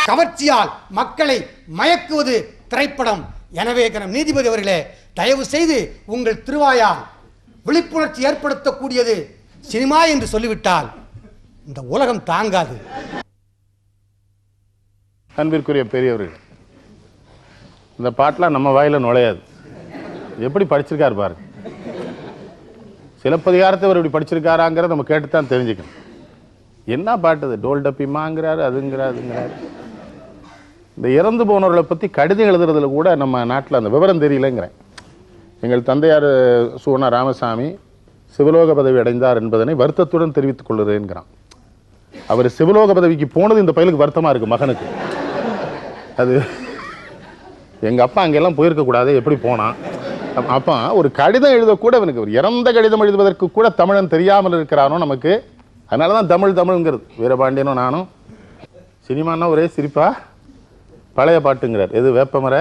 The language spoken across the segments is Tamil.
கவர்ச்சியால் மக்களை மயக்குவது திரைப்படம். எனவே நீதிபதி அவர்களே, தயவு செய்து உங்கள் திருவாயால் விழிப்புணர்ச்சி ஏற்படுத்தக்கூடியது சினிமா என்று சொல்லிவிட்டால் இந்த உலகம் தாங்காது. அன்பிற்குரிய பெரியவர்கள், இந்த பாட்டெலாம் நம்ம வாயில நுழையாது. எப்படி படிச்சிருக்காரு பாருங்க. சிலப்பதிகாரத்தை அவர் இப்படி படிச்சிருக்காராங்கிறத நம்ம கேட்டுத்தான் தெரிஞ்சுக்கணும். என்ன பாட்டுது, டோல் டப்பிமாங்கிறாரு, அதுங்கிறாரு. இந்த இறந்து போனவர்களை பற்றி கடிதம் எழுதுறதுல கூட நம்ம நாட்டில் அந்த விவரம் தெரியலங்கிறேன். எங்கள் தந்தையார் சூனா ராமசாமி சிவலோக பதவி அடைந்தார் என்பதனை வருத்தத்துடன் தெரிவித்துக் கொள்ளுறேங்கிறான். அவர் சிவலோக பதவிக்கு போனது இந்த பையனுக்கு வருத்தமாக இருக்குது, மகனுக்கு. அது எங்கள் அப்பா அங்கெல்லாம் போயிருக்கக்கூடாது, எப்படி போனான்? அப்பா ஒரு கடிதம் எழுதக்கூட இவனுக்கு, ஒரு இறந்த கடிதம் எழுதுவதற்கு கூட தமிழன் தெரியாமல் இருக்கிறானோ நமக்கு. அதனால தான் தமிழ்ங்கிறது. வீரபாண்டியனும் நானும் சினிமானா ஒரே சிரிப்பா பழைய பாட்டுங்கிறார். எது வேப்பமர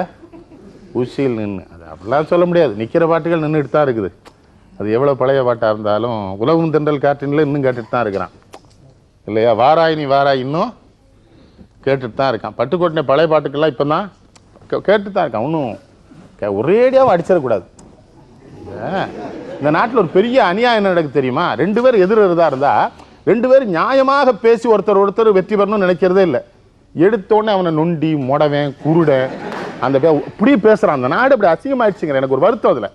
உச்சியில் நின்று, அது அப்படிலாம் சொல்ல முடியாது. நிற்கிற பாட்டுகள் நின்றுட்டு தான் இருக்குது. அது எவ்வளோ பழைய பாட்டாக இருந்தாலும் உலகம் தென்றல் காற்றின்ல இன்னும் கேட்டுட்டு தான் இருக்கிறான் இல்லையா? வாராய் நீ வாராய் இன்னும் கேட்டுட்டு தான் இருக்கான். பட்டுக்கோட்டை பழைய பாட்டுக்கெல்லாம் இப்போ தான் கேட்டு தான் இருக்கான். இன்னும் ஒரேடியாகவும் அடிச்சிடக்கூடாது. இந்த நாட்டில் ஒரு பெரிய அநியாயம் என்ன நடக்கு தெரியுமா? 2 பேர் எதிர்றதா இருந்தால் 2 பேர் நியாயமாக பேசி ஒருத்தர் வெற்றி பெறணும்னு நினைக்கிறதே இல்லை. எடுத்தோடனே அவனை நொண்டி மொடவன் குருடன் அந்த இப்படி பேசுகிறான். அந்த நாடு அப்படி அசிங்கமாயிடுச்சுங்கிற எனக்கு ஒரு வருத்தம். அதில்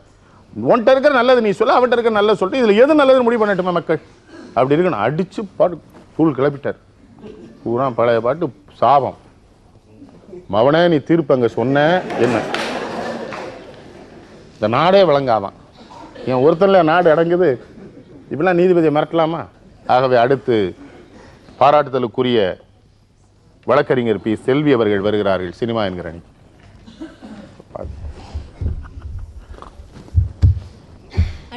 ஒன்ட்ட இருக்கிற நல்லது நீ சொல்ல, அவன்கிட்ட இருக்கிற நல்லது சொல்லிட்டு இதில் எது நல்லது முடிவு பண்ணட்டுமா மக்கள்? அப்படி இருக்கணும். அடித்து பாட்டு தூள் கிளப்பிட்டார். பூரா பழைய பாட்டு சாபம். மவனே நீ தீர்ப்பு அங்கே சொன்ன என்ன? இந்த நாடே விளங்காதான். என் ஒருத்தன்ல நாடு அடங்குது. இப்படிலாம் நீதிபதியை மிரட்டலாமா? ஆகவே அடுத்து பாராட்டுதலுக்குரிய வழக்கறிஞர் பி செல்வி அவர்கள் வருகிறார்கள். சினிமா என்கிற அணி.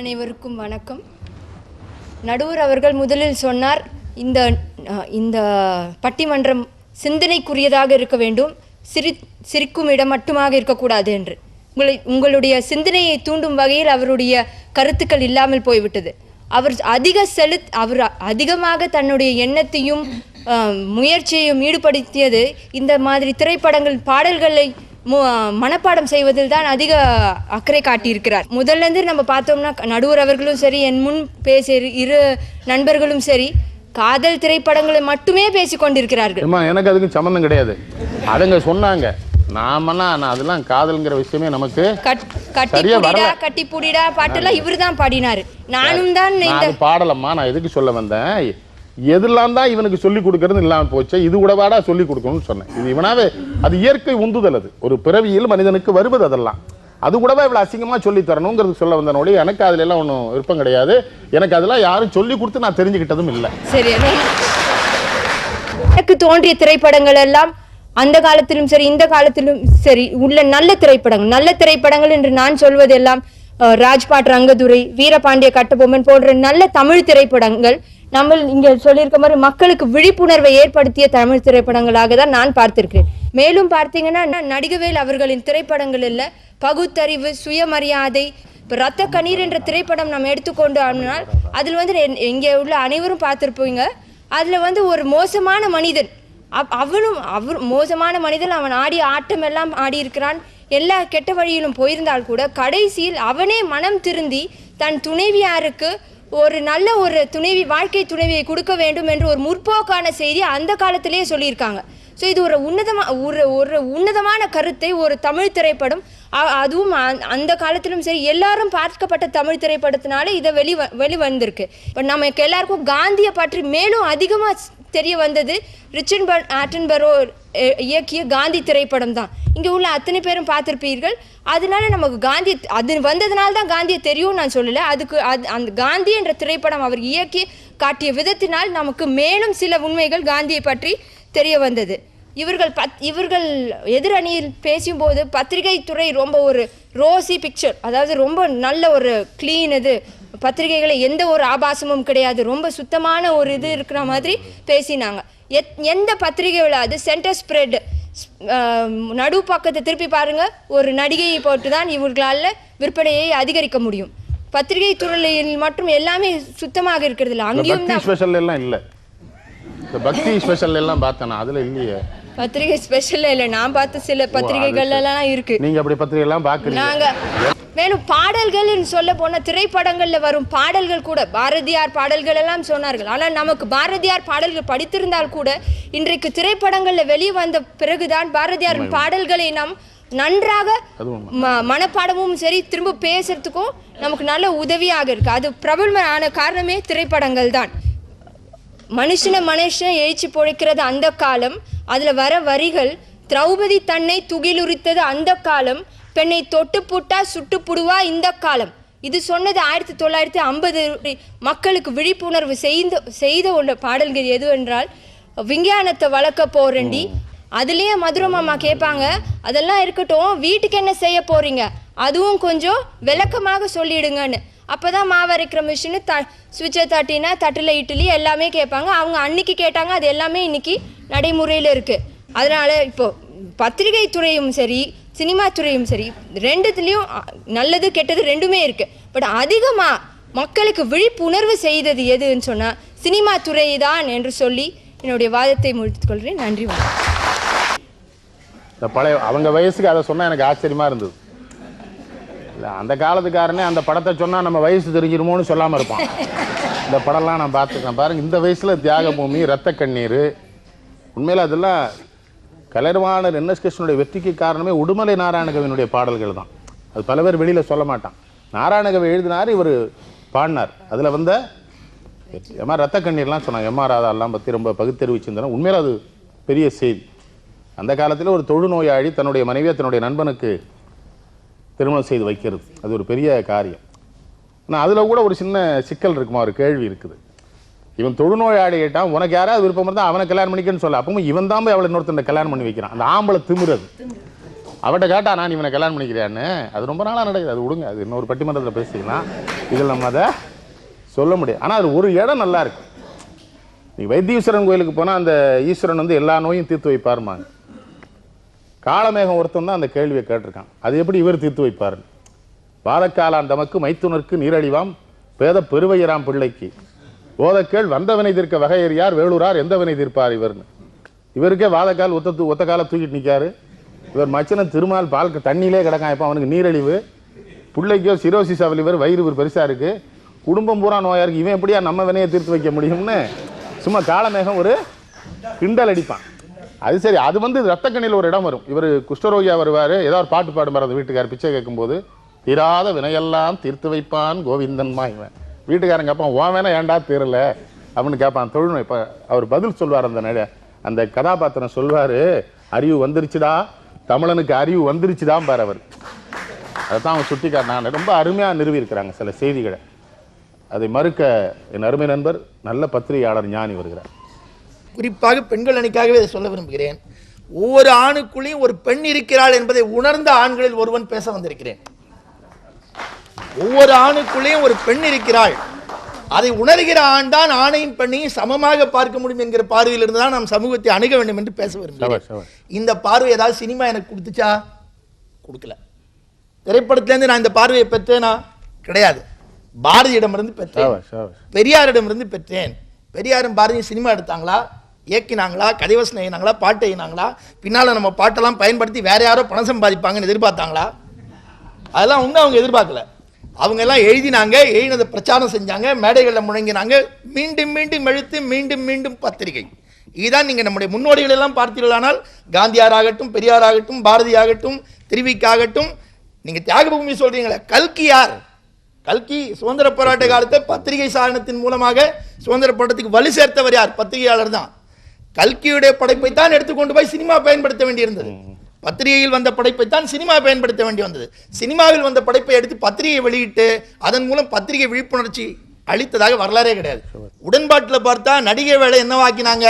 அனைவருக்கும் வணக்கம். நடுவர் அவர்கள் முதலில் சொன்னார், இந்த பட்டிமன்றம் சிந்தனைக்குரியதாக இருக்க வேண்டும், சிரிக்கும் இடம் மட்டுமாக இருக்கக்கூடாது என்று. உங்களுடைய சிந்தனையை தூண்டும் வகையில் அவருடைய கருத்துக்கள் இல்லாமல் போய்விட்டது. அவர் அதிகமாக தன்னுடைய எண்ணத்தையும் முயற்சியையும் ஈடுபடுத்தியது இந்த மாதிரி திரைப்படங்கள் பாடல்களை மனப்பாடம் செய்வதில் தான் அதிக அக்கறை காட்டியிருக்கிறார். முதல்லேருந்து நம்ம பார்த்தோம்னா நடுவர் அவர்களும் சரி, என் முன் பேசிய 2 நண்பர்களும் சரி, காதல் திரைப்படங்களை மட்டுமே பேசி கொண்டிருக்கிறார்கள். எனக்கு அதுக்கு சம்பந்தம் கிடையாது. அதுங்க சொன்னாங்க. நான் அதெல்லாம் காதல்ங்கிற விஷயமே நமக்கு கட்டி புடிடா பாட்டெல்லாம் இவர் தான் பாடினாரு. நானும் தான் இந்த பாடலம்மா. நான் எதுக்கு சொல்ல வந்தேன், எதெல்லாம் தான் இவனுக்கு சொல்லிக் கொடுக்கறது இல்லாமல் போச்சு, இது கூடவாடா சொல்லிக் கொடுக்கணும்னு சொன்னேன். இது இவனாவே அது இயற்கை உந்துதல். அது ஒரு பிறவியில் மனிதனுக்கு வருவது. அதெல்லாம் அது கூடவா இவ்வளோ அசிங்கமாக சொல்லி தரணுங்கிறது சொல்ல வந்தனோட எனக்கு அதுல எல்லாம் ஒன்றும் விருப்பம் கிடையாது. எனக்கு அதெல்லாம் யாரும் சொல்லி கொடுத்து நான் தெரிஞ்சுக்கிட்டதும் இல்லை. சரி, எனக்கு தோன்றிய திரைப்படங்கள் எல்லாம் அந்த காலத்திலும் சரி இந்த காலத்திலும் சரி உள்ள நல்ல திரைப்படங்கள் என்று நான் சொல்வதெல்லாம் ராஜ்பாட் ரங்கதுரை, வீரபாண்டிய கட்டபொம்மன் போன்ற நல்ல தமிழ் திரைப்படங்கள். நம்ம இங்க சொல்லியிருக்க மாதிரி மக்களுக்கு விழிப்புணர்வை ஏற்படுத்திய தமிழ் திரைப்படங்களாக தான் நான் பார்த்திருக்கிறேன். மேலும் பார்த்தீங்கன்னா நடிகவேல் அவர்களின் திரைப்படங்கள் இல்ல, பகுத்தறிவு, சுயமரியாதை, ரத்த கண்ணீர் என்ற திரைப்படம் நம்ம எடுத்துக்கொண்டோம்னால் அதில் இங்கே உள்ள அனைவரும் பார்த்திருப்பீங்க. அதுல ஒரு மோசமான மனிதன், அவர் மோசமான மனிதன். அவன் ஆடிய ஆட்டம் எல்லாம் ஆடி இருக்கிறான், எல்லா கெட்ட வழியிலும் போயிருந்தால் கூட கடைசியில் அவனே மனம் திருந்தி தன் துணைவியாருக்கு ஒரு நல்ல ஒரு வாழ்க்கை துணைவியை கொடுக்க வேண்டும் என்று ஒரு முற்போக்கான செய்தி அந்த காலத்திலேயே சொல்லியிருக்காங்க. ஸோ இது ஒரு உன்னதமான கருத்தை ஒரு தமிழ் திரைப்படம், அதுவும் அந்த காலத்திலும் சரி எல்லாரும் பார்க்கப்பட்ட தமிழ் திரைப்படத்தினால இதை வெளிவந்திருக்கு. இப்போ நமக்கு எல்லாருக்கும் காந்தியை பற்றி மேலும் அதிகமாக தெரிய வந்தது ரிச்சர்ட் ஆட்டன்பரோ இயக்கிய காந்தி திரைப்படம் தான். இங்கே உள்ள அத்தனை பேரும் பார்த்துருப்பீர்கள். அதனால நமக்கு காந்தி அது வந்ததுனால தான் காந்தியை தெரியும் நான் சொல்லலை. அந்த காந்தி என்ற திரைப்படம் அவர் இயக்கி காட்டிய விதத்தினால் நமக்கு மேலும் சில உண்மைகள் காந்தியை பற்றி தெரிய வந்தது. இவர்கள் எதிரணியில் பேசும்போது பத்திரிகை துறை ரொம்ப ஒரு ரோசி பிக்சர், அதாவது ரொம்ப நல்ல ஒரு கிளீன், இது பத்திரிகைகளை எந்த ஒரு ஆபாசமும் கிடையாது, ரொம்ப சுத்தமான ஒரு இது இருக்கிற மாதிரி பேசினாங்க. எந்த பத்திரிகையில் அது சென்டர் ஸ்ப்ரெட் நடு பக்கத்தை திருப்பி பாருங்க, ஒரு நடிகையை போட்டு தான் இவர்களால் விற்பனையை அதிகரிக்க முடியும். பத்திரிகை துறையில் மட்டும் எல்லாமே சுத்தமாக இருக்கிறது இல்லை. அங்கேயும் ஸ்பெஷல் எல்லாம் இல்லை. பக்தி ஸ்பெஷல் எல்லாம் பார்த்தேன், அதுல இல்லையே. பத்திரிகை ஸ்பெஷல் இல்ல, நான் பார்த்த சில பத்திரிகைகள் எல்லாம் இருக்கு. நீங்க அப்படி பத்திரிகை எல்லாம் பாக்குறீங்க? நாங்க மேலும் பாடல்கள் சொல்ல போன திரைப்படங்கள்ல வரும் பாடல்கள் கூட பாரதியார் பாடல்கள் எல்லாம் சொன்னார்கள். ஆனால் நமக்கு பாரதியார் பாடல்கள் படித்திருந்தால் கூட இன்றைக்கு திரைப்படங்கள்ல வெளியே வந்த பிறகுதான் பாரதியாரின் பாடல்களை நாம் நன்றாக மனப்பாடமும் சரி திரும்ப பேசுறதுக்கும் நமக்கு நல்ல உதவியாக இருக்கு. அது பிரபலமான காரணமே திரைப்படங்கள் தான். மனுஷனை எழுச்சி பொழைக்கிறது அந்த காலம், அதுல வர வரிகள் திரௌபதி தன்னை துகிலுரித்தது அந்த காலம், பெண்ணை தொட்டு புட்டா சுட்டு புடுவா இந்த காலம். இது சொன்னது 1950 மக்களுக்கு விழிப்புணர்வு செய்த ஒன்று பாடல்கள் எது என்றால் விஞ்ஞானத்தை வளர்க்க போறண்டி. அதுலயே மதுரமாமா கேட்பாங்க, அதெல்லாம் இருக்கட்டும், வீட்டுக்கு என்ன செய்ய போறீங்க அதுவும் கொஞ்சம் விளக்கமாக சொல்லிடுங்கன்னு. அப்போதான் மாவு அரைக்கிற மிஷினு சுவிட்சை தட்டினா தட்டில் இட்லி எல்லாமே கேட்பாங்க. அவங்க அன்னைக்கு கேட்டாங்க, அது எல்லாமே இன்னைக்கு நடைமுறையில் இருக்கு. அதனால இப்போ பத்திரிகை துறையும் சரி சினிமா துறையும் சரி ரெண்டுத்துலேயும் நல்லது கெட்டது ரெண்டுமே இருக்கு. பட் அதிகமாக மக்களுக்கு விழிப்புணர்வு செய்தது எதுன்னு சொன்னால் சினிமா துறை தான் என்று சொல்லி என்னுடைய வாதத்தை முடித்துக் கொள்கிறேன். நன்றி. இந்த பழைய அவங்க வயசுக்கு அதை சொன்னால் எனக்கு ஆச்சரியமாக இருந்தது. இல்லை அந்த காலத்துக்காரனே அந்த படத்தை சொன்னால் நம்ம வயசு தெரிஞ்சிருமோன்னு சொல்லாமல் இருப்பான். இந்த படம்லாம் நான் பார்த்துருக்கேன் பாருங்கள். இந்த வயசில் தியாக பூமி, ரத்த கண்ணீர், உண்மையில் அதெல்லாம் கலைவாணர் என்எஸ் கிருஷ்ணனுடைய வெற்றிக்கு காரணமே உடுமலை நாராயணகவியினுடைய பாடல்கள் தான். அது பல பேர் வெளியில் சொல்ல மாட்டான். நாராயணகவி எழுதினார், இவர் பாடினார். அதில் வந்த எம்ஆர் ரத்த கண்ணீர்லாம் சொன்னாங்க. எம்ஆர் ராதாலாம் பற்றி ரொம்ப பகுத்தறிவிச்சிருந்தேன். உண்மையில் அது பெரிய செய்தி. அந்த காலத்தில் ஒரு தொழுநோயாளி தன்னுடைய மனைவியை தன்னுடைய நண்பனுக்கு திருமணம் செய்து வைக்கிறது, அது ஒரு பெரிய காரியம். ஆனால் அதில் கூட ஒரு சின்ன சிக்கல் இருக்குமா, ஒரு கேள்வி இருக்குது. இவன் தொழுநோயாளி கேட்டான், உனக்கு யாராவது விருப்பம் இருந்தால் அவனை கல்யாணம் பண்ணிக்கன்னு சொல்ல. அப்பவும் இவன் தான் போய் அவளை இன்னொருத்தன் கல்யாணம் பண்ணி வைக்கிறான். அந்த ஆம்பளை திமிறது. அவட்ட கேட்டா நான் இவனை கல்யாணம் பண்ணிக்கிறான்னு. அது ரொம்ப நாளாக நடக்குது. அது விடுங்க, அது இன்னொரு பட்டிமன்றத்தில் பேசிக்கலாம். இதில் நம்ம அதை சொல்ல முடியாது. ஆனால் அது ஒரு இடம் நல்லா இருக்கு. நீ வைத்தீஸ்வரன் கோயிலுக்கு போனால் அந்த ஈஸ்வரன் வந்து எல்லா நோயும் தீர்த்து வைப்பாருமாங்க. காலமேகம் ஒருத்தன் தான் அந்த கேள்வியை கேட்டிருக்கான், அது எப்படி இவர் தீர்த்து வைப்பார்? வாதக்காலான் தமக்கு மைத்துனருக்கு நீரழிவாம் பேத பெருவையராம் பிள்ளைக்கு போதக்கேள் வந்தவனை தீர்க்க வகையறியார் வேளூரார் எந்த வினை தீர்ப்பார் இவர்னு. இவருக்கே வாதக்கால் ஒத்த காலை தூக்கிட்டு நிற்காரு. இவர் மச்சனன் திருமால் பால் தண்ணியிலே கிடக்கான். இப்போ அவனுக்கு நீரழிவு, பிள்ளைக்கோ சிரோசிஸ் லிவர், வயிறு பெருசாக இருக்குது, குடும்பம் பூரா நோயாக இருக்குது. இவன் எப்படியா நம்ம வினையை தீர்த்து வைக்க முடியும்னு சும்மா காலமேகம் ஒரு கிண்டல் அடிப்பான். அது சரி, அது வந்து ரத்தக்கண்ணில் ஒரு இடம் வரும். இவர் குஷ்டரோகியா வருவார், ஏதோ ஒரு பாட்டு பாடுமார் அந்த வீட்டுக்கார் பிச்சை கேட்கும்போது, தீராத வினையெல்லாம் தீர்த்து வைப்பான் கோவிந்தன்மா. இவன் வீட்டுக்காரன் கேட்பான், ஓன் வேணா ஏண்டா தீரல அப்படின்னு கேட்பான். தொழுநோய். இப்போ அவர் பதில் சொல்வார். அந்த கதாபாத்திரம் சொல்வார், அறிவு வந்துருச்சுடா, தமிழனுக்கு அறிவு வந்துருச்சுதான் பார் அவர். அதைத்தான் அவங்க சுட்டி காட்டினாங்க. ரொம்ப அருமையாக நிறுவியிருக்கிறாங்க சில செய்திகளை. அதை மறுக்க என் அருமை நண்பர் நல்ல பத்திரிகையாளர் ஞானி வருகிறார். குறிப்பாக பெண்கள் அணிக்காகவே இதை சொல்ல விரும்புகிறேன். ஒவ்வொரு ஆணுக்குள்ளேயும் ஒரு பெண் இருக்கிறாள் என்பதை உணர்ந்த ஆண்களில் ஒருவன் பேச வந்திருக்கிறேன். ஒவ்வொரு ஆணுக்குள்ளேயும் ஒரு பெண் இருக்கிறாள், அதை உணர்கிற ஆண் தான் ஆணையும் பெண்ணையும் சமமாக பார்க்க முடியும் என்கிற பார்வையில் இருந்து தான் நாம் சமூகத்தை அணுக வேண்டும் என்று பேச விரும்புகிறேன். இந்த பார்வை ஏதாவது சினிமா எனக்கு கொடுத்துச்சா? கொடுக்கல. திரைப்படத்திலேருந்து நான் இந்த பார்வையை பெற்றேனா? கிடையாது. பாரதியிடமிருந்து பெற்றேன், பெரியாரிடமிருந்து பெற்றேன். பெரியாரும் பாரதியும் சினிமா எடுத்தாங்களா, இயக்கினாங்களா, கதைவசனம் எழுதினாங்களா, பாட்டு எழுதினாங்களா, பின்னால் நம்ம பாட்டெல்லாம் பயன்படுத்தி வேற யாரோ பணம் சம்பாதிப்பாங்கன்னு எதிர்பார்த்தாங்களா? அதெல்லாம் ஒன்றும் அவங்க எதிர்பார்க்கல. அவங்க எல்லாம் எழுதினாங்க, எழுதினதை பிரச்சாரம் செஞ்சாங்க, மேடைகளில் முழங்கினாங்க, மீண்டும் மீண்டும் எழுத்து, மீண்டும் மீண்டும் பத்திரிகை. இதுதான் நீங்கள் நம்முடைய முன்னோடிகள் எல்லாம் பார்த்தீர்களானால், காந்தியாராகட்டும், பெரியாராகட்டும், பாரதி ஆகட்டும், திருவிக்காகட்டும், நீங்கள் தியாகபூமி சொல்றீங்களே, கல்கி யார்? கல்கி சுதந்திர போராட்ட காலத்தை பத்திரிகை சாதனத்தின் மூலமாக சுதந்திர போராட்டத்துக்கு வலு சேர்த்தவர் யார்? பத்திரிகையாளர் தான். கல்கியுடைய படைப்பை தான் எடுத்துக்கொண்டு போய் சினிமா பயன்படுத்த வேண்டியிருந்தது. பத்திரிகையில் வந்த படைப்பை தான் சினிமா பயன்படுத்த வேண்டி வந்தது. சினிமாவில் வந்த படைப்பை எடுத்து பத்திரிகை வெளியிட்டு அதன் மூலம் பத்திரிகை விழிப்புணர்ச்சி அளித்ததாக வரலாறே கிடையாது. உடன்பாட்டில் பார்த்தா நடிகை வேலை என்னவாக்கினாங்க?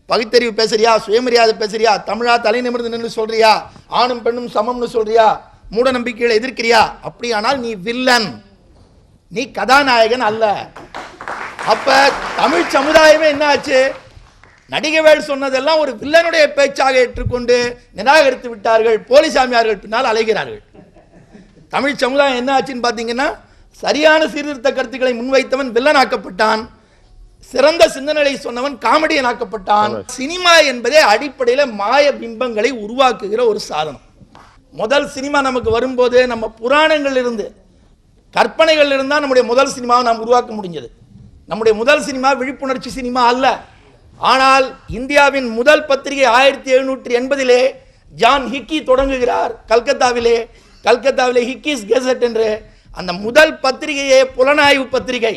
பகுத்தறிவு பேசுறியா, சுயமரியாதை பேசுறியா, தமிழா தலை நிமிர்ந்து நின்று சொல்றியா, ஆணும் பெண்ணும் சமம்னு சொல்றியா, மூட நம்பிக்கைகளை எதிர்க்கிறியா? அப்படியானால் நீ வில்லன், நீ கதாநாயகன் அல்ல. அப்ப தமிழ் சமுதாயமே என்ன ஆச்சு? நடிகவேல் சொன்னதெல்லாம் ஒரு வில்லனுடைய பேச்சாக ஏற்றுக்கொண்டு நிராகரித்து விட்டார்கள். போலிசாமியார்கள் பின்னால் அலைகிறார்கள். தமிழ் சமுதாயம் என்ன ஆச்சுன்னு பார்த்தீங்கன்னா, சரியான சீர்திருத்த கருத்துக்களை முன்வைத்தவன் வில்லனாக்கப்பட்டான், சிறந்த சிந்தனை சொன்னவன் காமெடியன் ஆக்கப்பட்டான். சினிமா என்பதே அடிப்படையில மாய பிம்பங்களை உருவாக்குகிற ஒரு சாதனம். முதல் சினிமா நமக்கு வரும்போது நம்ம புராணங்கள் இருந்து கற்பனைகள் இருந்தால் நம்முடைய முதல் சினிமாவை நாம் உருவாக்க முடிஞ்சது. நம்முடைய முதல் சினிமா விழிப்புணர்ச்சி சினிமா அல்ல. ஆனால் இந்தியாவின் முதல் பத்திரிகை 1780 ஜான் ஹிக்கி தொடங்குகிறார் கல்கத்தாவிலே ஹிக்கிஸ் கெசட் என்று. அந்த முதல் பத்திரிகையே புலனாய்வு பத்திரிகை.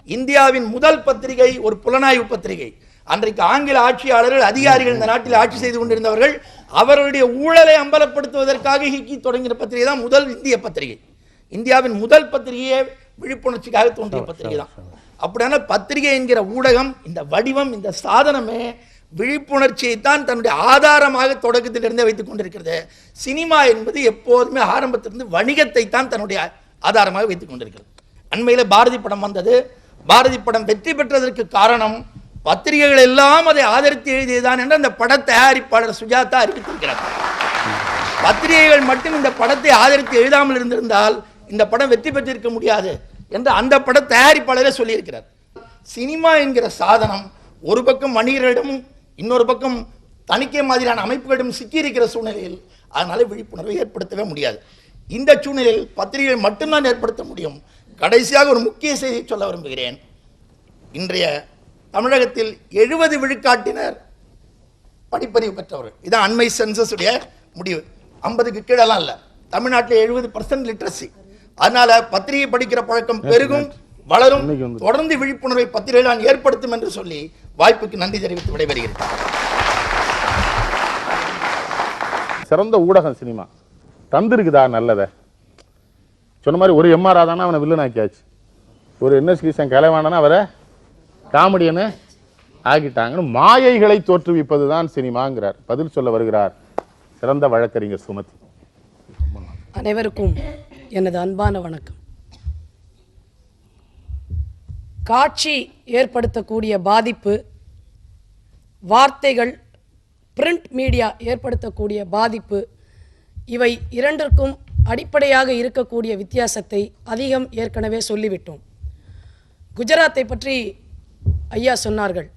இந்தியாவின் முதல் பத்திரிகை ஒரு புலனாய்வு பத்திரிகை. அன்றைக்கு ஆங்கில ஆட்சியாளர்கள் அதிகாரிகள் இந்த நாட்டில் ஆட்சி செய்து கொண்டிருந்தவர்கள் அவர்களுடைய ஊழலை அம்பலப்படுத்துவதற்காக ஹிக்கி தொடங்கின பத்திரிகை தான் முதல் இந்திய பத்திரிகை. இந்தியாவின் முதல் பத்திரிகையே விழிப்புணர்ச்சிக்காக தோன்றிய பத்திரிகை தான். அப்படியான பத்திரிகை என்கிற ஊடகம், இந்த வடிவம், இந்த சாதனமே விழிப்புணர்ச்சியை தான் தன்னுடைய ஆதாரமாக தொடக்கத்திலிருந்தே வைத்துக் கொண்டிருக்கிறது. சினிமா என்பது எப்போதுமே ஆரம்பத்திலிருந்து வணிகத்தை தான் தன்னுடைய ஆதாரமாக வைத்துக் கொண்டிருக்கிறது. அண்மையில் பாரதி படம் வந்தது. பாரதி படம் வெற்றி பெற்றதற்கு காரணம் பத்திரிகைகள் எல்லாம் அதை ஆதரித்து எழுதியதான் என்று அந்த பட தயாரிப்பாளர் சுஜாதா அறிவித்திருக்கிறார். பத்திரிகைகள் மட்டும் இந்த படத்தை ஆதரித்து எழுதாமல் இருந்திருந்தால் இந்த படம் வெற்றி பெற்றிருக்க முடியாது என்று அந்த பட தயாரிப்பாளரே சொல்லியிருக்கிறார். சினிமா என்கிற சாதனம் ஒரு பக்கம் வணிகர்களிடம் இன்னொரு பக்கம் தணிக்கை மாதிரியான அமைப்புகளிடம் சிக்கியிருக்கிற சூழ்நிலையில் அதனால விழிப்புணர்வை ஏற்படுத்தவே முடியாது. இந்த சூழ்நிலையில் பத்திரிகைகள் மட்டும்தான் ஏற்படுத்த முடியும். கடைசியாக ஒரு முக்கிய செய்தியை சொல்ல விரும்புகிறேன். இன்றைய தமிழகத்தில் 70 விழுக்காட்டினர் படிப்பறிவு பெற்றவர்கள். இதான் அண்மை சென்சஸ் உடைய முடிவு. 50க்கு கீழெல்லாம் இல்லை. தமிழ்நாட்டில் 70% லிட்ரஸி. அதனால பத்திரிகை படிக்கிற பழக்கம் பெருகும், வளரும். தொடர்ந்து விழிப்புணர்வை பத்திரிகைகள் ஏற்படுத்தும் என்று சொல்லி வாய்ப்புக்கு நன்றி தெரிவித்து விடைபெறுகிறேன். சிறந்த ஊடகம் சினிமா தந்திருக்குதா நல்லதை? சொன்ன மாதிரி ஒரு எம்ஆர் ராதானா அவனை வில்லனாக்கியாச்சு, ஒரு என்எஸ் கிருஷ்ணன் கலைவாணனா அவரை காமெடியனு ஆகிட்டாங்கன்னு மாயைகளை தோற்றுவிப்பது தான் சினிமாங்கிறார். பதில் சொல்ல வருகிறார் சிறந்த வழக்கறிஞர் சுமதி. அனைவருக்கும் எனது அன்பான வணக்கம். காட்சி ஏற்படுத்தக்கூடிய பாதிப்பு, வார்த்தைகள், பிரிண்ட் மீடியா ஏற்படுத்தக்கூடிய பாதிப்பு, இவை இரண்டிற்கும் அடிப்படையாக இருக்கக்கூடிய வித்தியாசத்தை அதிகம் ஏற்கனவே சொல்லிவிட்டோம். குஜராத்தை பற்றி ஐயா சொன்னார்கள்.